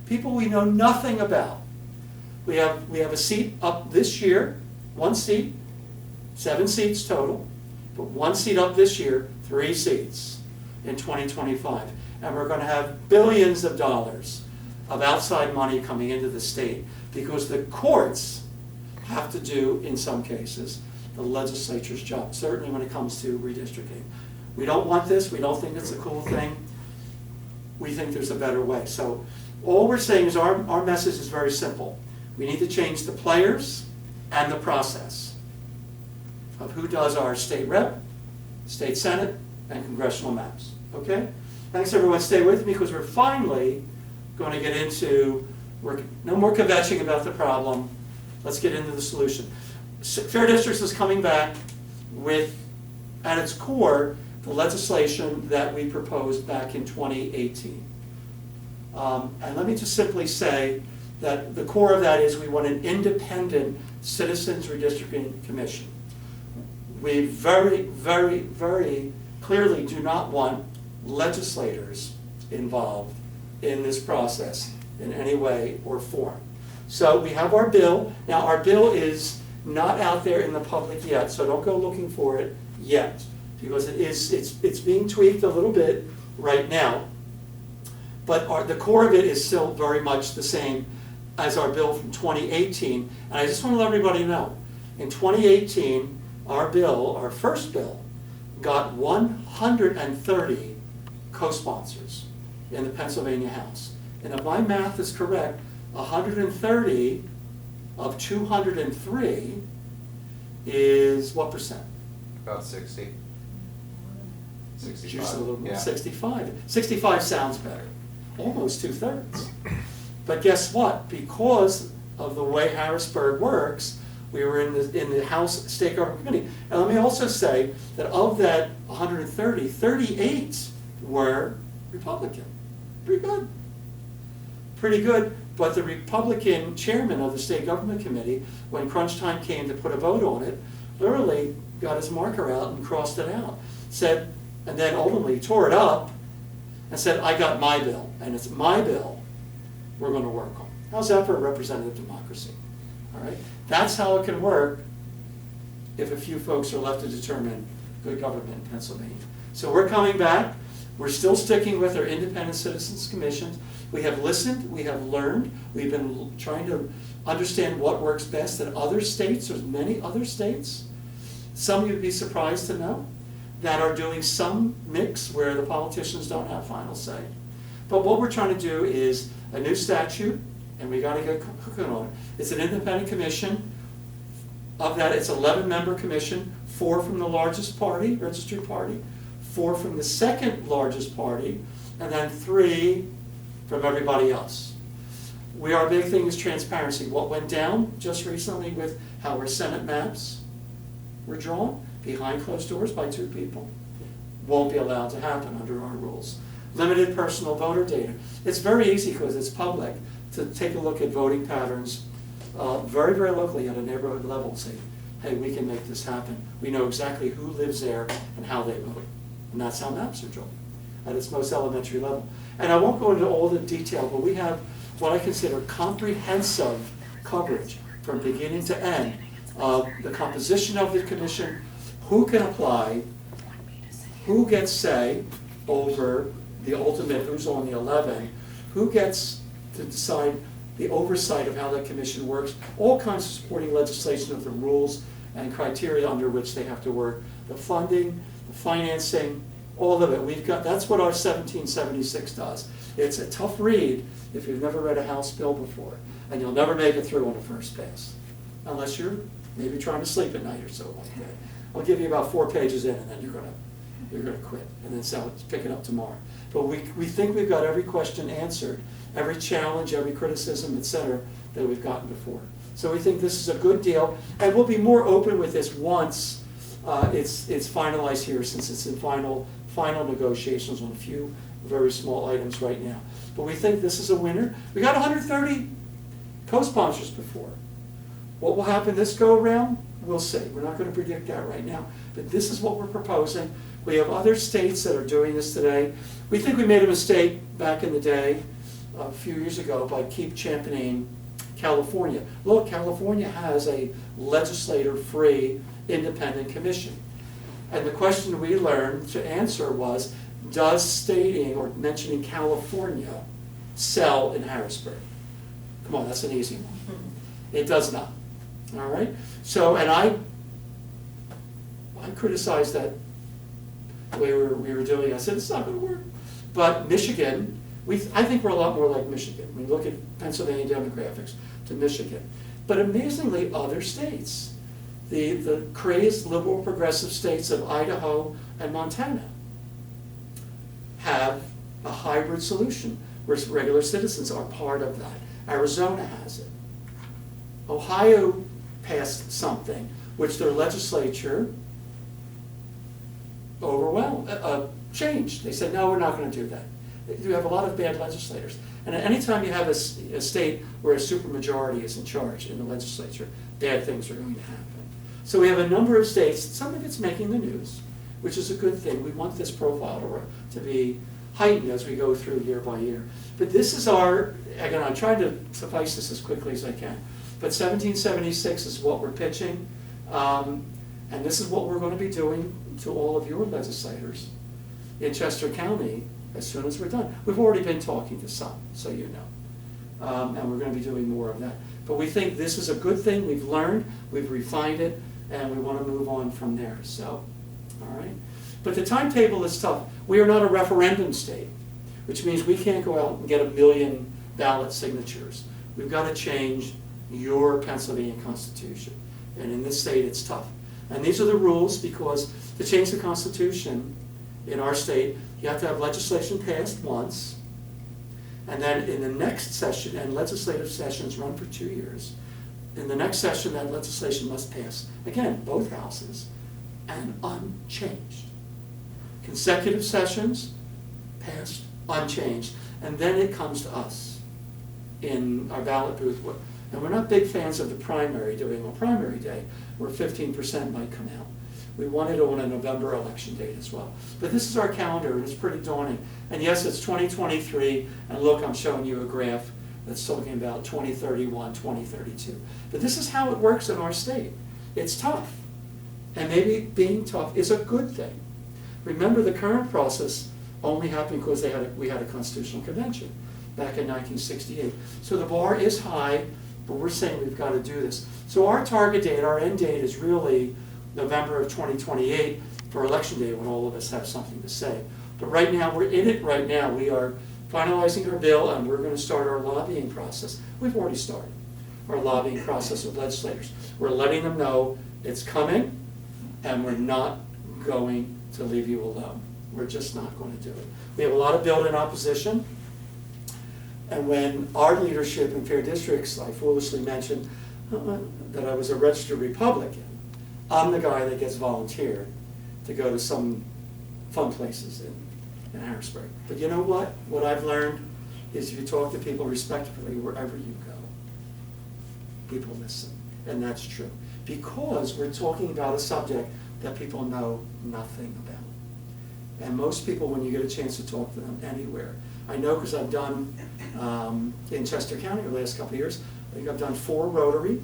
People we know nothing about. We have a seat up this year, 1 seat, 7 seats total, but 1 seat up this year, 3 seats in 2025. And we're going to have billions of dollars of outside money coming into the state because the courts have to do, in some cases, the legislature's job, certainly when it comes to redistricting. We don't want this. We don't think it's a cool thing. We think there's a better way. So all we're saying is our message is very simple. We need to change the players and the process of who does our state rep, state senate, and congressional maps. Okay? Thanks everyone. Stay with me because we're finally going to get into, no more kvetching about the problem. Let's get into the solution. Fair Districts is coming back with, at its core, the legislation that we proposed back in 2018. And let me just simply say that the core of that is we want an independent Citizens Redistricting Commission. We very, very, very clearly do not want legislators involved in this process in any way or form. So we have our bill. Now our bill is not out there in the public yet, so don't go looking for it yet, because it's being tweaked a little bit right now. But the core of it is still very much the same as our bill from 2018. And I just want to let everybody know, in 2018, our bill, our first bill, got 130 co-sponsors in the Pennsylvania House. And if my math is correct, 130 of 203 is what percent? About 60. 65. Just a little more, yeah. 65. 65 sounds better. Almost 2/3. But guess what? Because of the way Harrisburg works, we were in the House State Government Committee. And let me also say that of that 130, 38 were Republican. Pretty good. Pretty good. But the Republican chairman of the State Government Committee, when crunch time came to put a vote on it, literally got his marker out and crossed it out. Said, and then ultimately tore it up and said, I got my bill, and it's my bill we're going to work on. How's that for a representative democracy? All right? That's how it can work if a few folks are left to determine good government in Pennsylvania. So we're coming back. We're still sticking with our independent citizens commissions. We have listened, we have learned, we've been trying to understand what works best in other states. There's many other states, some you'd be surprised to know, that are doing some mix where the politicians don't have final say. But what we're trying to do is a new statute, and we got to get cooking on it. It's an independent commission. Of that, it's 11-member commission, 4 from the largest party, registered party, 4 from the second largest party, and then 3 from everybody else. Our big thing is transparency. What went down just recently with how our Senate maps were drawn behind closed doors by 2 people won't be allowed to happen under our rules. Limited personal voter data. It's very easy because it's public to take a look at voting patterns very, very locally at a neighborhood level and say, hey, we can make this happen. We know exactly who lives there and how they vote. And that's how maps are drawn at its most elementary level. And I won't go into all the detail, but we have what I consider comprehensive coverage from beginning to end of the composition of the commission, who can apply, who gets say over the ultimate, who's on the 11, who gets to decide the oversight of how that commission works, all kinds of supporting legislation of the rules and criteria under which they have to work, the funding, the financing, all of it. That's what our 1776 does. It's a tough read if you've never read a House bill before, and you'll never make it through on the first pass, unless you're maybe trying to sleep at night or so like that. I'll give you about 4 pages in, and then you're gonna quit, and then pick it up tomorrow. But we think we've got every question answered, every challenge, every criticism, etc., that we've gotten before. So we think this is a good deal, and we'll be more open with this once it's finalized here, since it's in final negotiations on a few very small items right now. But we think this is a winner. We got 130 co-sponsors before. What will happen this go around? We'll see. We're not going to predict that right now. But this is what we're proposing. We have other states that are doing this today. We think we made a mistake back in the day, a few years ago, by keep championing California. Look, California has a legislator-free independent commission. And the question we learned to answer was, does stating or mentioning California sell in Harrisburg? Come on, that's an easy one. It does not. All right? So, and I criticized that the way we were doing it. I said, it's not going to work. But Michigan, I think we're a lot more like Michigan. We look at Pennsylvania demographics to Michigan. But amazingly, other states, the crazed liberal progressive states of Idaho and Montana, have a hybrid solution where regular citizens are part of that. Arizona has it. Ohio passed something which their legislature changed. They said, no, we're not going to do that. You have a lot of bad legislators. And anytime you have a state where a supermajority is in charge in the legislature, bad things are going to happen. So we have a number of states, some of it's making the news, which is a good thing. We want this profile to be heightened as we go through year by year. But this is again, I'm trying to suffice this as quickly as I can, but 1776 is what we're pitching, and this is what we're going to be doing to all of your legislators in Chester County as soon as we're done. We've already been talking to some, so you know, and we're going to be doing more of that. But we think this is a good thing. We've learned, we've refined it, and we want to move on from there. So, all right. But the timetable is tough. We are not a referendum state, which means we can't go out and get 1 million ballot signatures. We've got to change your Pennsylvania Constitution. And in this state, it's tough. And these are the rules, because to change the Constitution in our state, you have to have legislation passed once, And then in the next session, and legislative sessions run for 2 years, in the next session, that legislation must pass, again, both houses, and unchanged. Consecutive sessions, passed, unchanged. And then it comes to us in our ballot booth. And we're not big fans of the primary, doing a primary day, where 15% might come out. We want it on a November election date as well. But this is our calendar, and it's pretty daunting. And yes, it's 2023, and look, I'm showing you a graph that's talking about 2031, 2032. But this is how it works in our state. It's tough. And maybe being tough is a good thing. Remember, the current process only happened because we had a constitutional convention back in 1968. So the bar is high, but we're saying we've got to do this. So our target date, our end date, is really November of 2028 for election day, when all of us have something to say. But right now, we're in it right now. We are finalizing our bill, and we're going to start our lobbying process. We've already started our lobbying process with legislators. We're letting them know it's coming, and we're not going to leave you alone. We're just not going to do it. We have a lot of built-in opposition. And when our leadership in fair districts, I foolishly mentioned that I was a registered Republican, I'm the guy that gets volunteered to go to some fun places in Harrisburg. But you know what? What I've learned is if you talk to people respectfully wherever you go, people listen. And that's true. Because we're talking about a subject that people know nothing about. And most people, when you get a chance to talk to them anywhere, I know because I've done, in Chester County the last couple of years, I think I've done 4 Rotary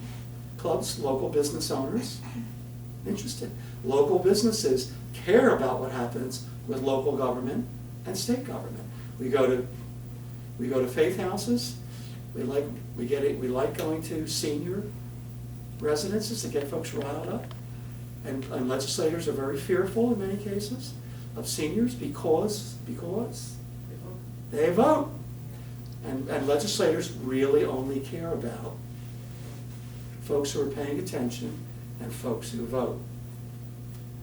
clubs, local business owners. Interesting. Local businesses care about what happens with local government and state government. We go to faith houses. We like going to senior residences to get folks riled up. And legislators are very fearful in many cases of seniors because they vote. And legislators really only care about folks who are paying attention and folks who vote.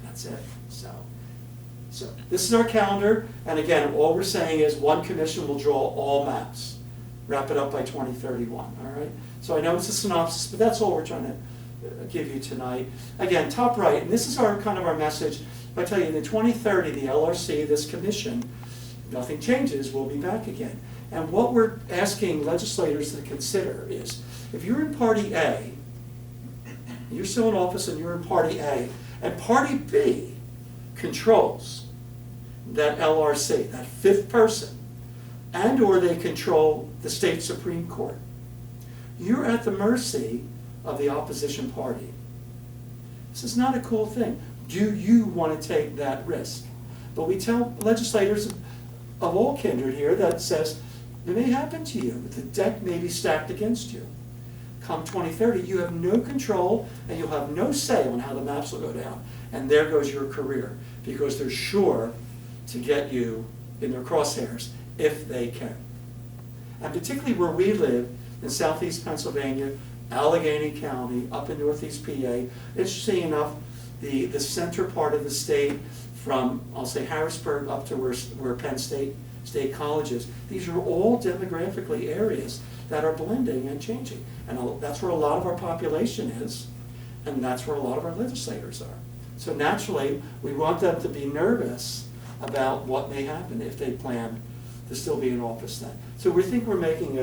That's it. So this is our calendar, and again, all we're saying is one commission will draw all maps. Wrap it up by 2031, all right? So I know it's a synopsis, but that's all we're trying to give you tonight. Again, top right, and this is our kind of our message. I tell you, in 2030, the LRC, this commission, nothing changes, we'll be back again. And what we're asking legislators to consider is, if you're in Party A, you're still in office and you're in Party A, and Party B controls that LRC, that 5th person, and or they control the state Supreme Court, you're at the mercy of the opposition party. This is not a cool thing. Do you want to take that risk? But we tell legislators of all kindred here that says, it may happen to you. The deck may be stacked against you. Come 2030, you have no control and you'll have no say on how the maps will go down. And there goes your career, because they're sure to get you in their crosshairs if they can. And particularly where we live in southeast Pennsylvania, Allegheny County, up in northeast PA, interesting enough, the center part of the state from, I'll say, Harrisburg up to where Penn State College is, these are all demographically areas that are blending and changing. And that's where a lot of our population is, and that's where a lot of our legislators are. So naturally, we want them to be nervous about what may happen if they plan to still be in office then. So we think we're making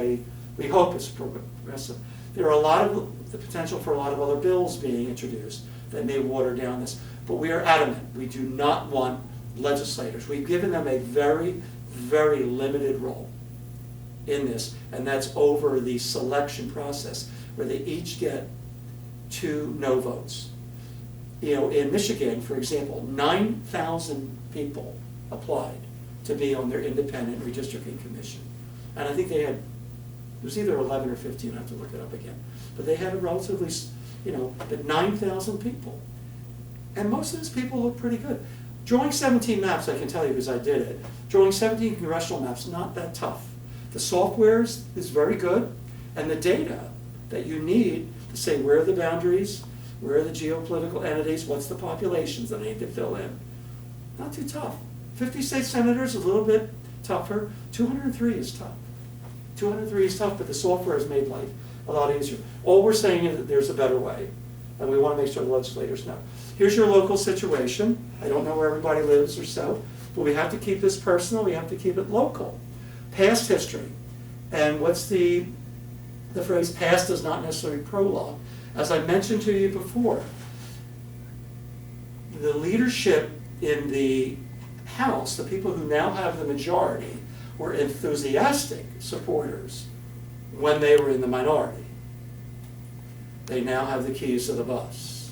we hope it's progressive. There are a lot of the potential for a lot of other bills being introduced that may water down this, but we are adamant. We do not want legislators. We've given them a very, very limited role in this, and that's over the selection process, where they each get 2 no votes. You know, in Michigan, for example, 9,000 people applied to be on their independent redistricting commission. And I think they had, it was either 11 or 15, I have to look it up again. But they had a relatively, but 9,000 people. And most of those people look pretty good. Drawing 17 maps, I can tell you because I did it. Drawing 17 congressional maps, not that tough. The software is very good, and the data that you need to say where are the boundaries, where are the geopolitical entities, what's the populations that I need to fill in. Not too tough. 50 state senators, a little bit tougher. 203 is tough. 203 is tough, but the software has made life a lot easier. All we're saying is that there's a better way, and we want to make sure the legislators know. Here's your local situation. I don't know where everybody lives or so, but we have to keep this personal, we have to keep it local. Past history. And what's the phrase, past does not necessarily prologue. As I mentioned to you before, the leadership in the House, the people who now have the majority, were enthusiastic supporters when they were in the minority. They now have the keys to the bus.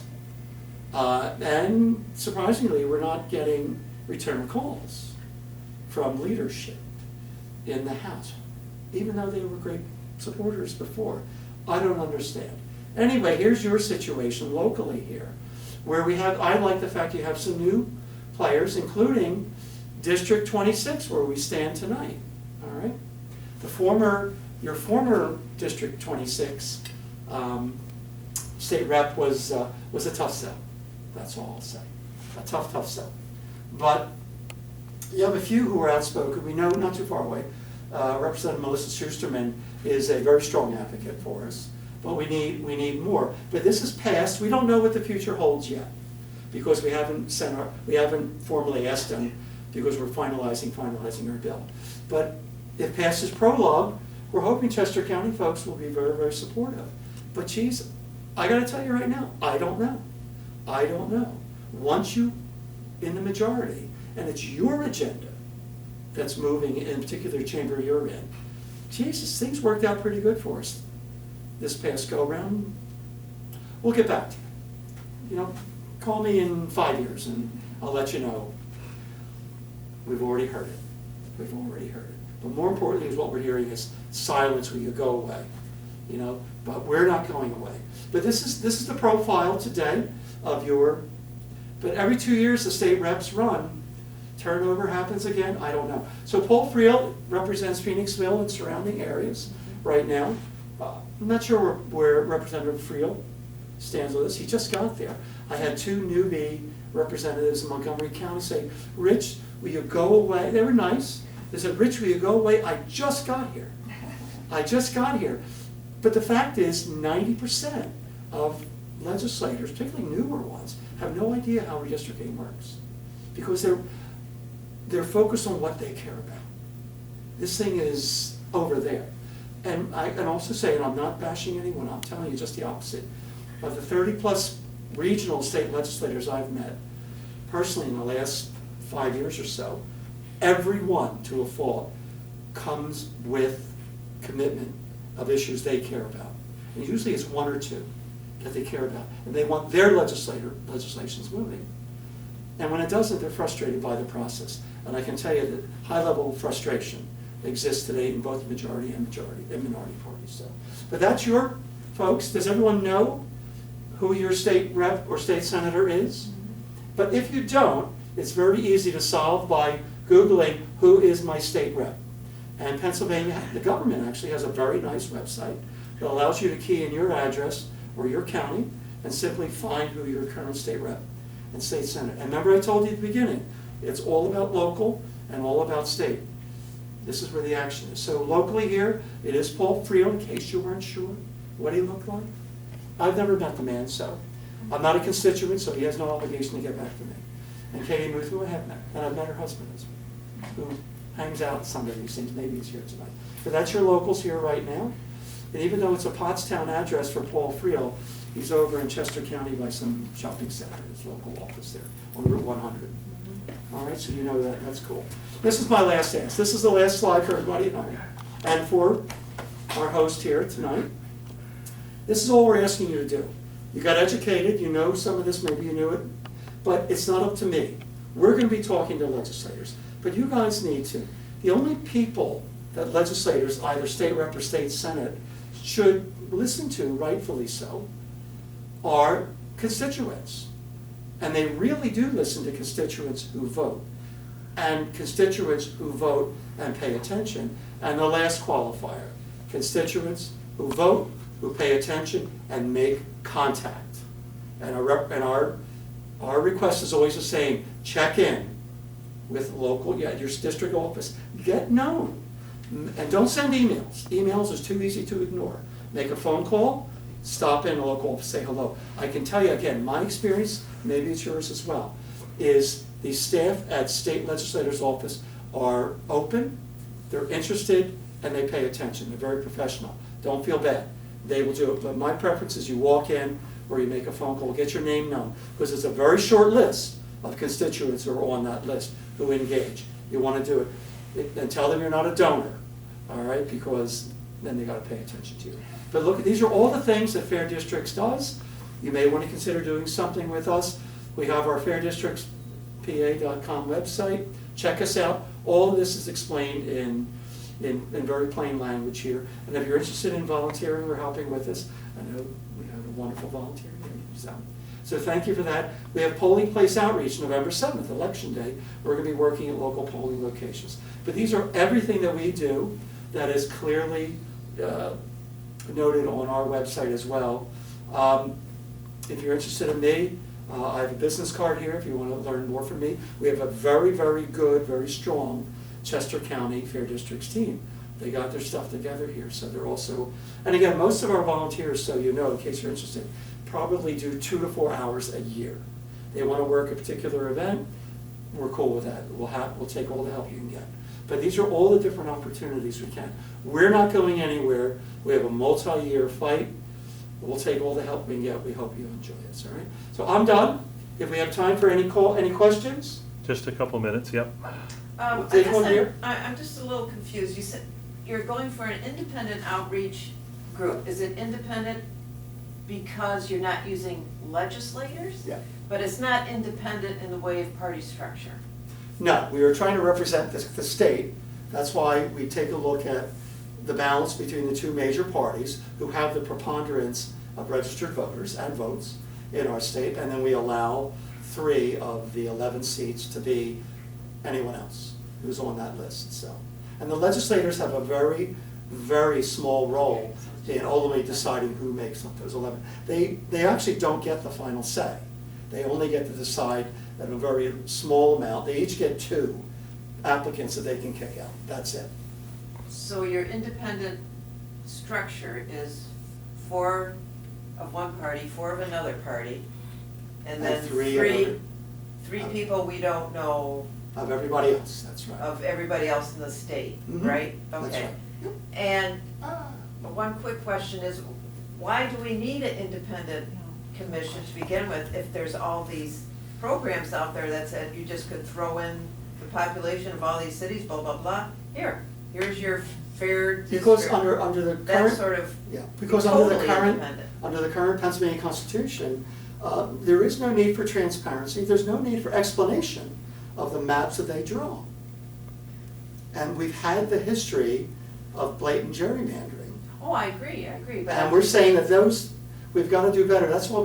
And surprisingly, we're not getting return calls from leadership in the House, even though they were great supporters before. I don't understand. Anyway, here's your situation locally here, where we have, I like the fact you have some new players, including District 26, where we stand tonight, all right? Your former District 26 state rep was a tough sell. That's all I'll say. A tough sell. But you have a few who are outspoken. We know not too far away, Representative Melissa Schusterman is a very strong advocate for us, but we need more. But this is passed. We don't know what the future holds yet, because we haven't formally asked them, because we're finalizing our bill. But if passed as prologue, we're hoping Chester County folks will be very, very supportive. But geez, I got to tell you right now, I don't know. Once you in the majority, and it's your agenda that's moving in a particular chamber you're in, Jesus, things worked out pretty good for us this past go-round. We'll get back to you. You know, call me in 5 years and I'll let you know. We've already heard it. But more importantly is what we're hearing is silence where you go away. You know, but we're not going away. But this is the profile today of your, but every 2 years the state reps run. Turnover happens again, I don't know. So Paul Friel represents Phoenixville and surrounding areas right now. I'm not sure where Representative Friel stands with us. He just got there. I had two newbie representatives in Montgomery County say, Rich, will you go away? They were nice. They said, Rich, will you go away? I just got here. But the fact is, 90% of legislators, particularly newer ones, have no idea how redistricting works, because they're focused on what they care about. This thing is over there. And I can also say, and I'm not bashing anyone, I'm telling you just the opposite. Of the 30-plus regional state legislators I've met, personally in the last 5 years or so, everyone to a fault comes with commitment of issues they care about. And usually it's one or two that they care about. And they want their legislations moving. And when it doesn't, they're frustrated by the process. And I can tell you that high level of frustration exists today in both majority and minority parties. So, but that's your folks. Does everyone know who your state rep or state senator is? But if you don't, it's very easy to solve by Googling who is my state rep. And Pennsylvania, the government actually has a very nice website that allows you to key in your address or your county and simply find who your current state rep and state senator. And remember I told you at the beginning, it's all about local and all about state. This is where the action is. So locally here, it is Paul Friel, in case you weren't sure what he looked like. I've never met the man, so I'm not a constituent, so he has no obligation to get back to me. And Katie Muth, who I have met, and I've met her husband, who hangs out some of these things. Maybe he's here tonight. But that's your locals here right now. And even though it's a Pottstown address for Paul Friel, he's over in Chester County by some shopping center, his local office there, on Route 100. All right, so you know that. That's cool. This is my last ask. This is the last slide for everybody and for our host here tonight. This is all we're asking you to do. You got educated. You know some of this. Maybe you knew it. But it's not up to me. We're going to be talking to legislators. But you guys need to. The only people that legislators, either state rep or state senate, should listen to, rightfully so, are constituents. And they really do listen to constituents who vote. And constituents who vote and pay attention. And the last qualifier, constituents who vote, who pay attention, and make contact. And our request is always the same: check in with local, your district office. Get known. And don't send emails. Emails is too easy to ignore. Make a phone call, stop in a local office, say hello. I can tell you, again, my experience, maybe it's yours as well, is the staff at state legislators' office are open, they're interested, and they pay attention. They're very professional. Don't feel bad. They will do it. But my preference is you walk in or you make a phone call, get your name known, because it's a very short list of constituents who are on that list who engage. You want to do it. And tell them you're not a donor, all right, because then they got to pay attention to you. But look, these are all the things that Fair Districts does. You may want to consider doing something with us. We have our fairdistrictspa.com website. Check us out. All of this is explained in very plain language here. And if you're interested in volunteering or helping with this, I know we have a wonderful volunteer here. So thank you for that. We have polling place outreach November 7th, Election Day. We're going to be working at local polling locations. But these are everything that we do that is clearly noted on our website as well. If you're interested in me, I have a business card here if you want to learn more from me. We have a very, very good, very strong Chester County Fair Districts team. They got their stuff together here, so they're also, and again, most of our volunteers, so you know, in case you're interested, probably do 2 to 4 hours a year. They want to work a particular event, we're cool with that. We'll take all the help you can get. But these are all the different opportunities we can. We're not going anywhere. We have a multi-year fight. We'll take all the help we can get. We hope you enjoy it. All right. So I'm done. If we have time for any questions? Just a couple minutes, yep. We'll take one here. I'm just a little confused. You said you're going for an independent outreach group. Is it independent because you're not using legislators? Yeah. But it's not independent in the way of party structure? No, we are trying to represent the state. That's why we take a look at the balance between the two major parties who have the preponderance of registered voters and votes in our state, and then we allow 3 of the 11 seats to be anyone else who's on that list. So, and the legislators have a very, very small role in ultimately deciding who makes up those 11. They actually don't get the final say. They only get to decide at a very small amount. They each get 2 applicants that they can kick out. That's it. So your independent structure is 4 of one party, 4 of another party, and then three people we don't know Of everybody else, that's right. of everybody else in the state, Mhm. right? That's Okay. right. Yep. And one quick question is, why do we need an independent commission to begin with if there's all these programs out there that said you just could throw in the population of all these cities, blah, blah, blah? Here's your fair district. Because under the That's current, sort of yeah, because under totally the independent. current Pennsylvania Constitution, there is no need for transparency. There's no need for explanation of the maps that they draw. And we've had the history of blatant gerrymandering. Oh, I agree, but. And we're saying that those, we've got to do better. That's why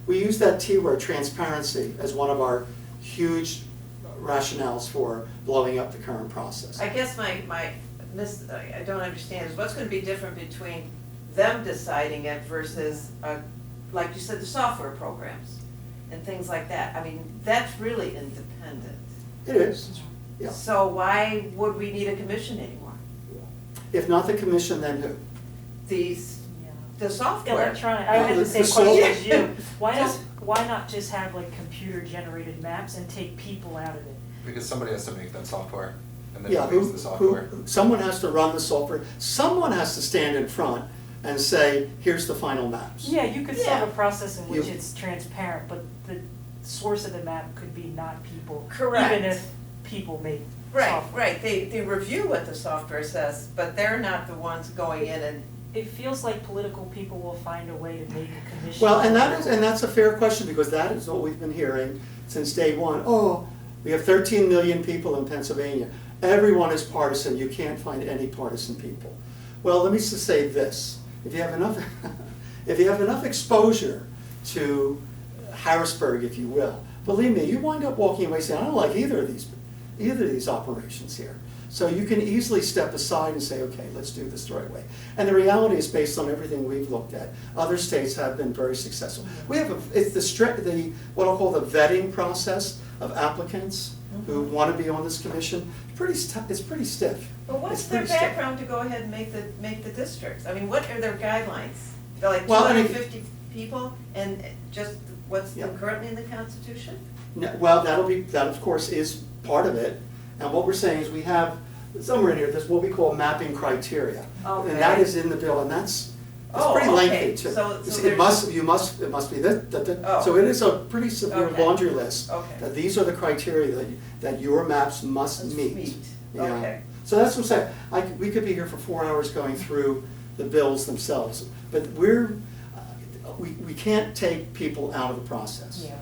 we use that T word, transparency, as one of our huge rationales for blowing up the current process. I guess I don't understand is what's going to be different between them deciding it versus, like you said, the software programs and things like that. I mean, that's really independent. It is, yeah. So why would we need a commission anymore? If not the commission, then who? The software. Electronic, I had the same question as you. Why not just have like computer generated maps and take people out of it? Because somebody has to make that software, and then Yeah, who makes the software. someone has to run the software. Someone has to stand in front and say, here's the final maps. Yeah, you could solve Yeah. a process in which You- it's transparent, but the source of the map could be not people. Correct. Even if people make Right, software. right. They review what the software says, but they're not the ones going in and. It feels like political people will find a way to make a commission. Well, and that's a fair question, because that is what we've been hearing since day one. Oh, we have 13 million people in Pennsylvania. Everyone is partisan. You can't find any partisan people. Well, let me just say this. If you have enough exposure to Harrisburg, if you will, believe me, you wind up walking away saying, I don't like either of these operations here. So you can easily step aside and say, okay, let's do this the right way. And the reality is, based on everything we've looked at, other states have been very successful. We have what I'll call the vetting process of applicants who want to be on this commission. It's pretty stiff. But what's It's their pretty stiff. background to go ahead and make the districts? I mean, what are their guidelines? They're like Well, I mean- 250 people and just what's Yeah. currently in the Constitution? No, well, that of course is part of it, and what we're saying is we have, somewhere in here, there's what we call mapping criteria. Okay. And that is in the bill, and it's Oh, pretty okay. lengthy too. So It there's- must be this, Oh. so it is a pretty severe Okay. laundry list. Okay. That these are the criteria that your maps must Must meet. meet. Yeah. Okay. So that's what I'm saying, we could be here for 4 hours going through the bills themselves, but we can't take people out of the process. Yeah.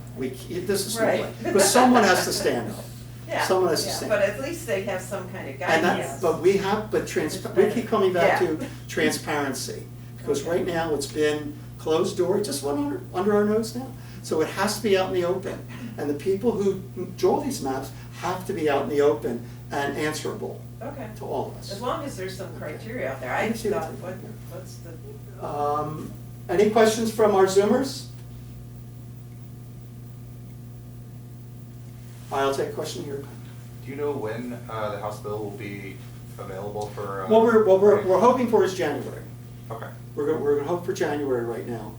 This is no Right. way, because someone has to stand up. Yeah, Someone has to yeah, stand but up. at least they have some kind of And guidance. that, but we keep coming back Yeah. to transparency, because right now it's been closed door, it just went under our nose now. So it has to be out in the open, and the people who draw these maps have to be out in the open and answerable Okay, to all of us. as long as there's some criteria out there. I I can see that thought, too. what's the, Any questions from our Zoomers? I'll take a question here. Do you know when the House bill will be available for? What we're hoping for is January. Okay. We're gonna hope for January right now.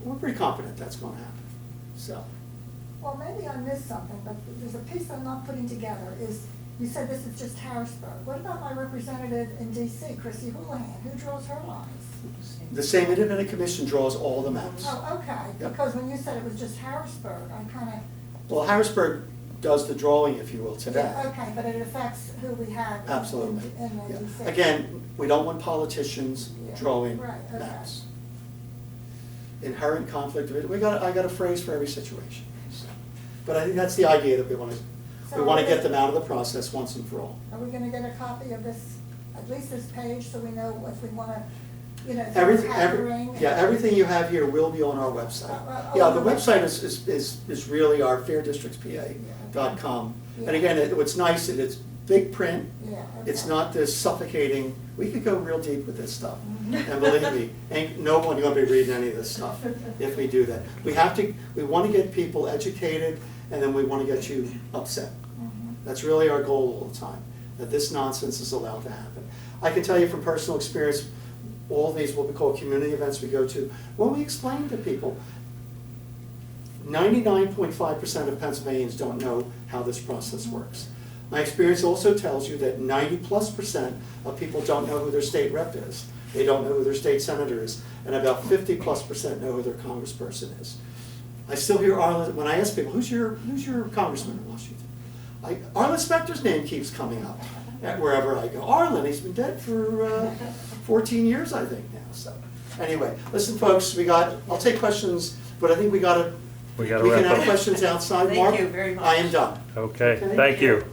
We're pretty confident that's gonna happen, so. Well, maybe I missed something, but there's a piece I'm not putting together, is, you said this is just Harrisburg. What about my representative in DC, Chrissy Houlihan? Who draws her lines? The same independent commission draws all the maps. Oh, okay, Yep. because when you said it was just Harrisburg, I kinda. Well, Harrisburg does the drawing, if you will, today. Yeah, okay, but it affects who we have in Absolutely. in Yeah. the DC. Again, we don't want politicians Yeah. drawing Right, okay. maps. Inherent conflict of it, I got a phrase for every situation. So. But I think that's the idea, that we wanna So get them out of the process once and for all. Are we gonna get a copy of this, at least this page, so we know if we wanna, if there's Everything, hackering? everything you have here will be on our website. Yeah, the website is really our fairdistrictspa.com. And Yeah. again, what's nice, it's big print, Yeah, it's okay. not this suffocating, we could go real deep with this stuff. And believe me, ain't no one gonna be reading any of this stuff if we do that. We wanna get people educated, and then we wanna get you upset. Mhm. That's really our goal all the time, that this nonsense is allowed to happen. I can tell you from personal experience, all these, what we call community events we go to, when we explain to people, 99.5% of Pennsylvanians don't know how this process works. My experience also tells you that 90+% of people don't know who their state rep is. They don't know who their state senator is, and about 50+% know who their congressperson is. I still hear Arlen, when I ask people, who's your congressman in Washington? Arlen Specter's name keeps coming up wherever I go. Arlen, he's been dead for 14 years, I think now, so. Anyway, listen, folks, I'll take questions, but I think we We gotta can wrap have up. questions outside. Thank Mark, you very much. I am done. Okay, Okay. thank you.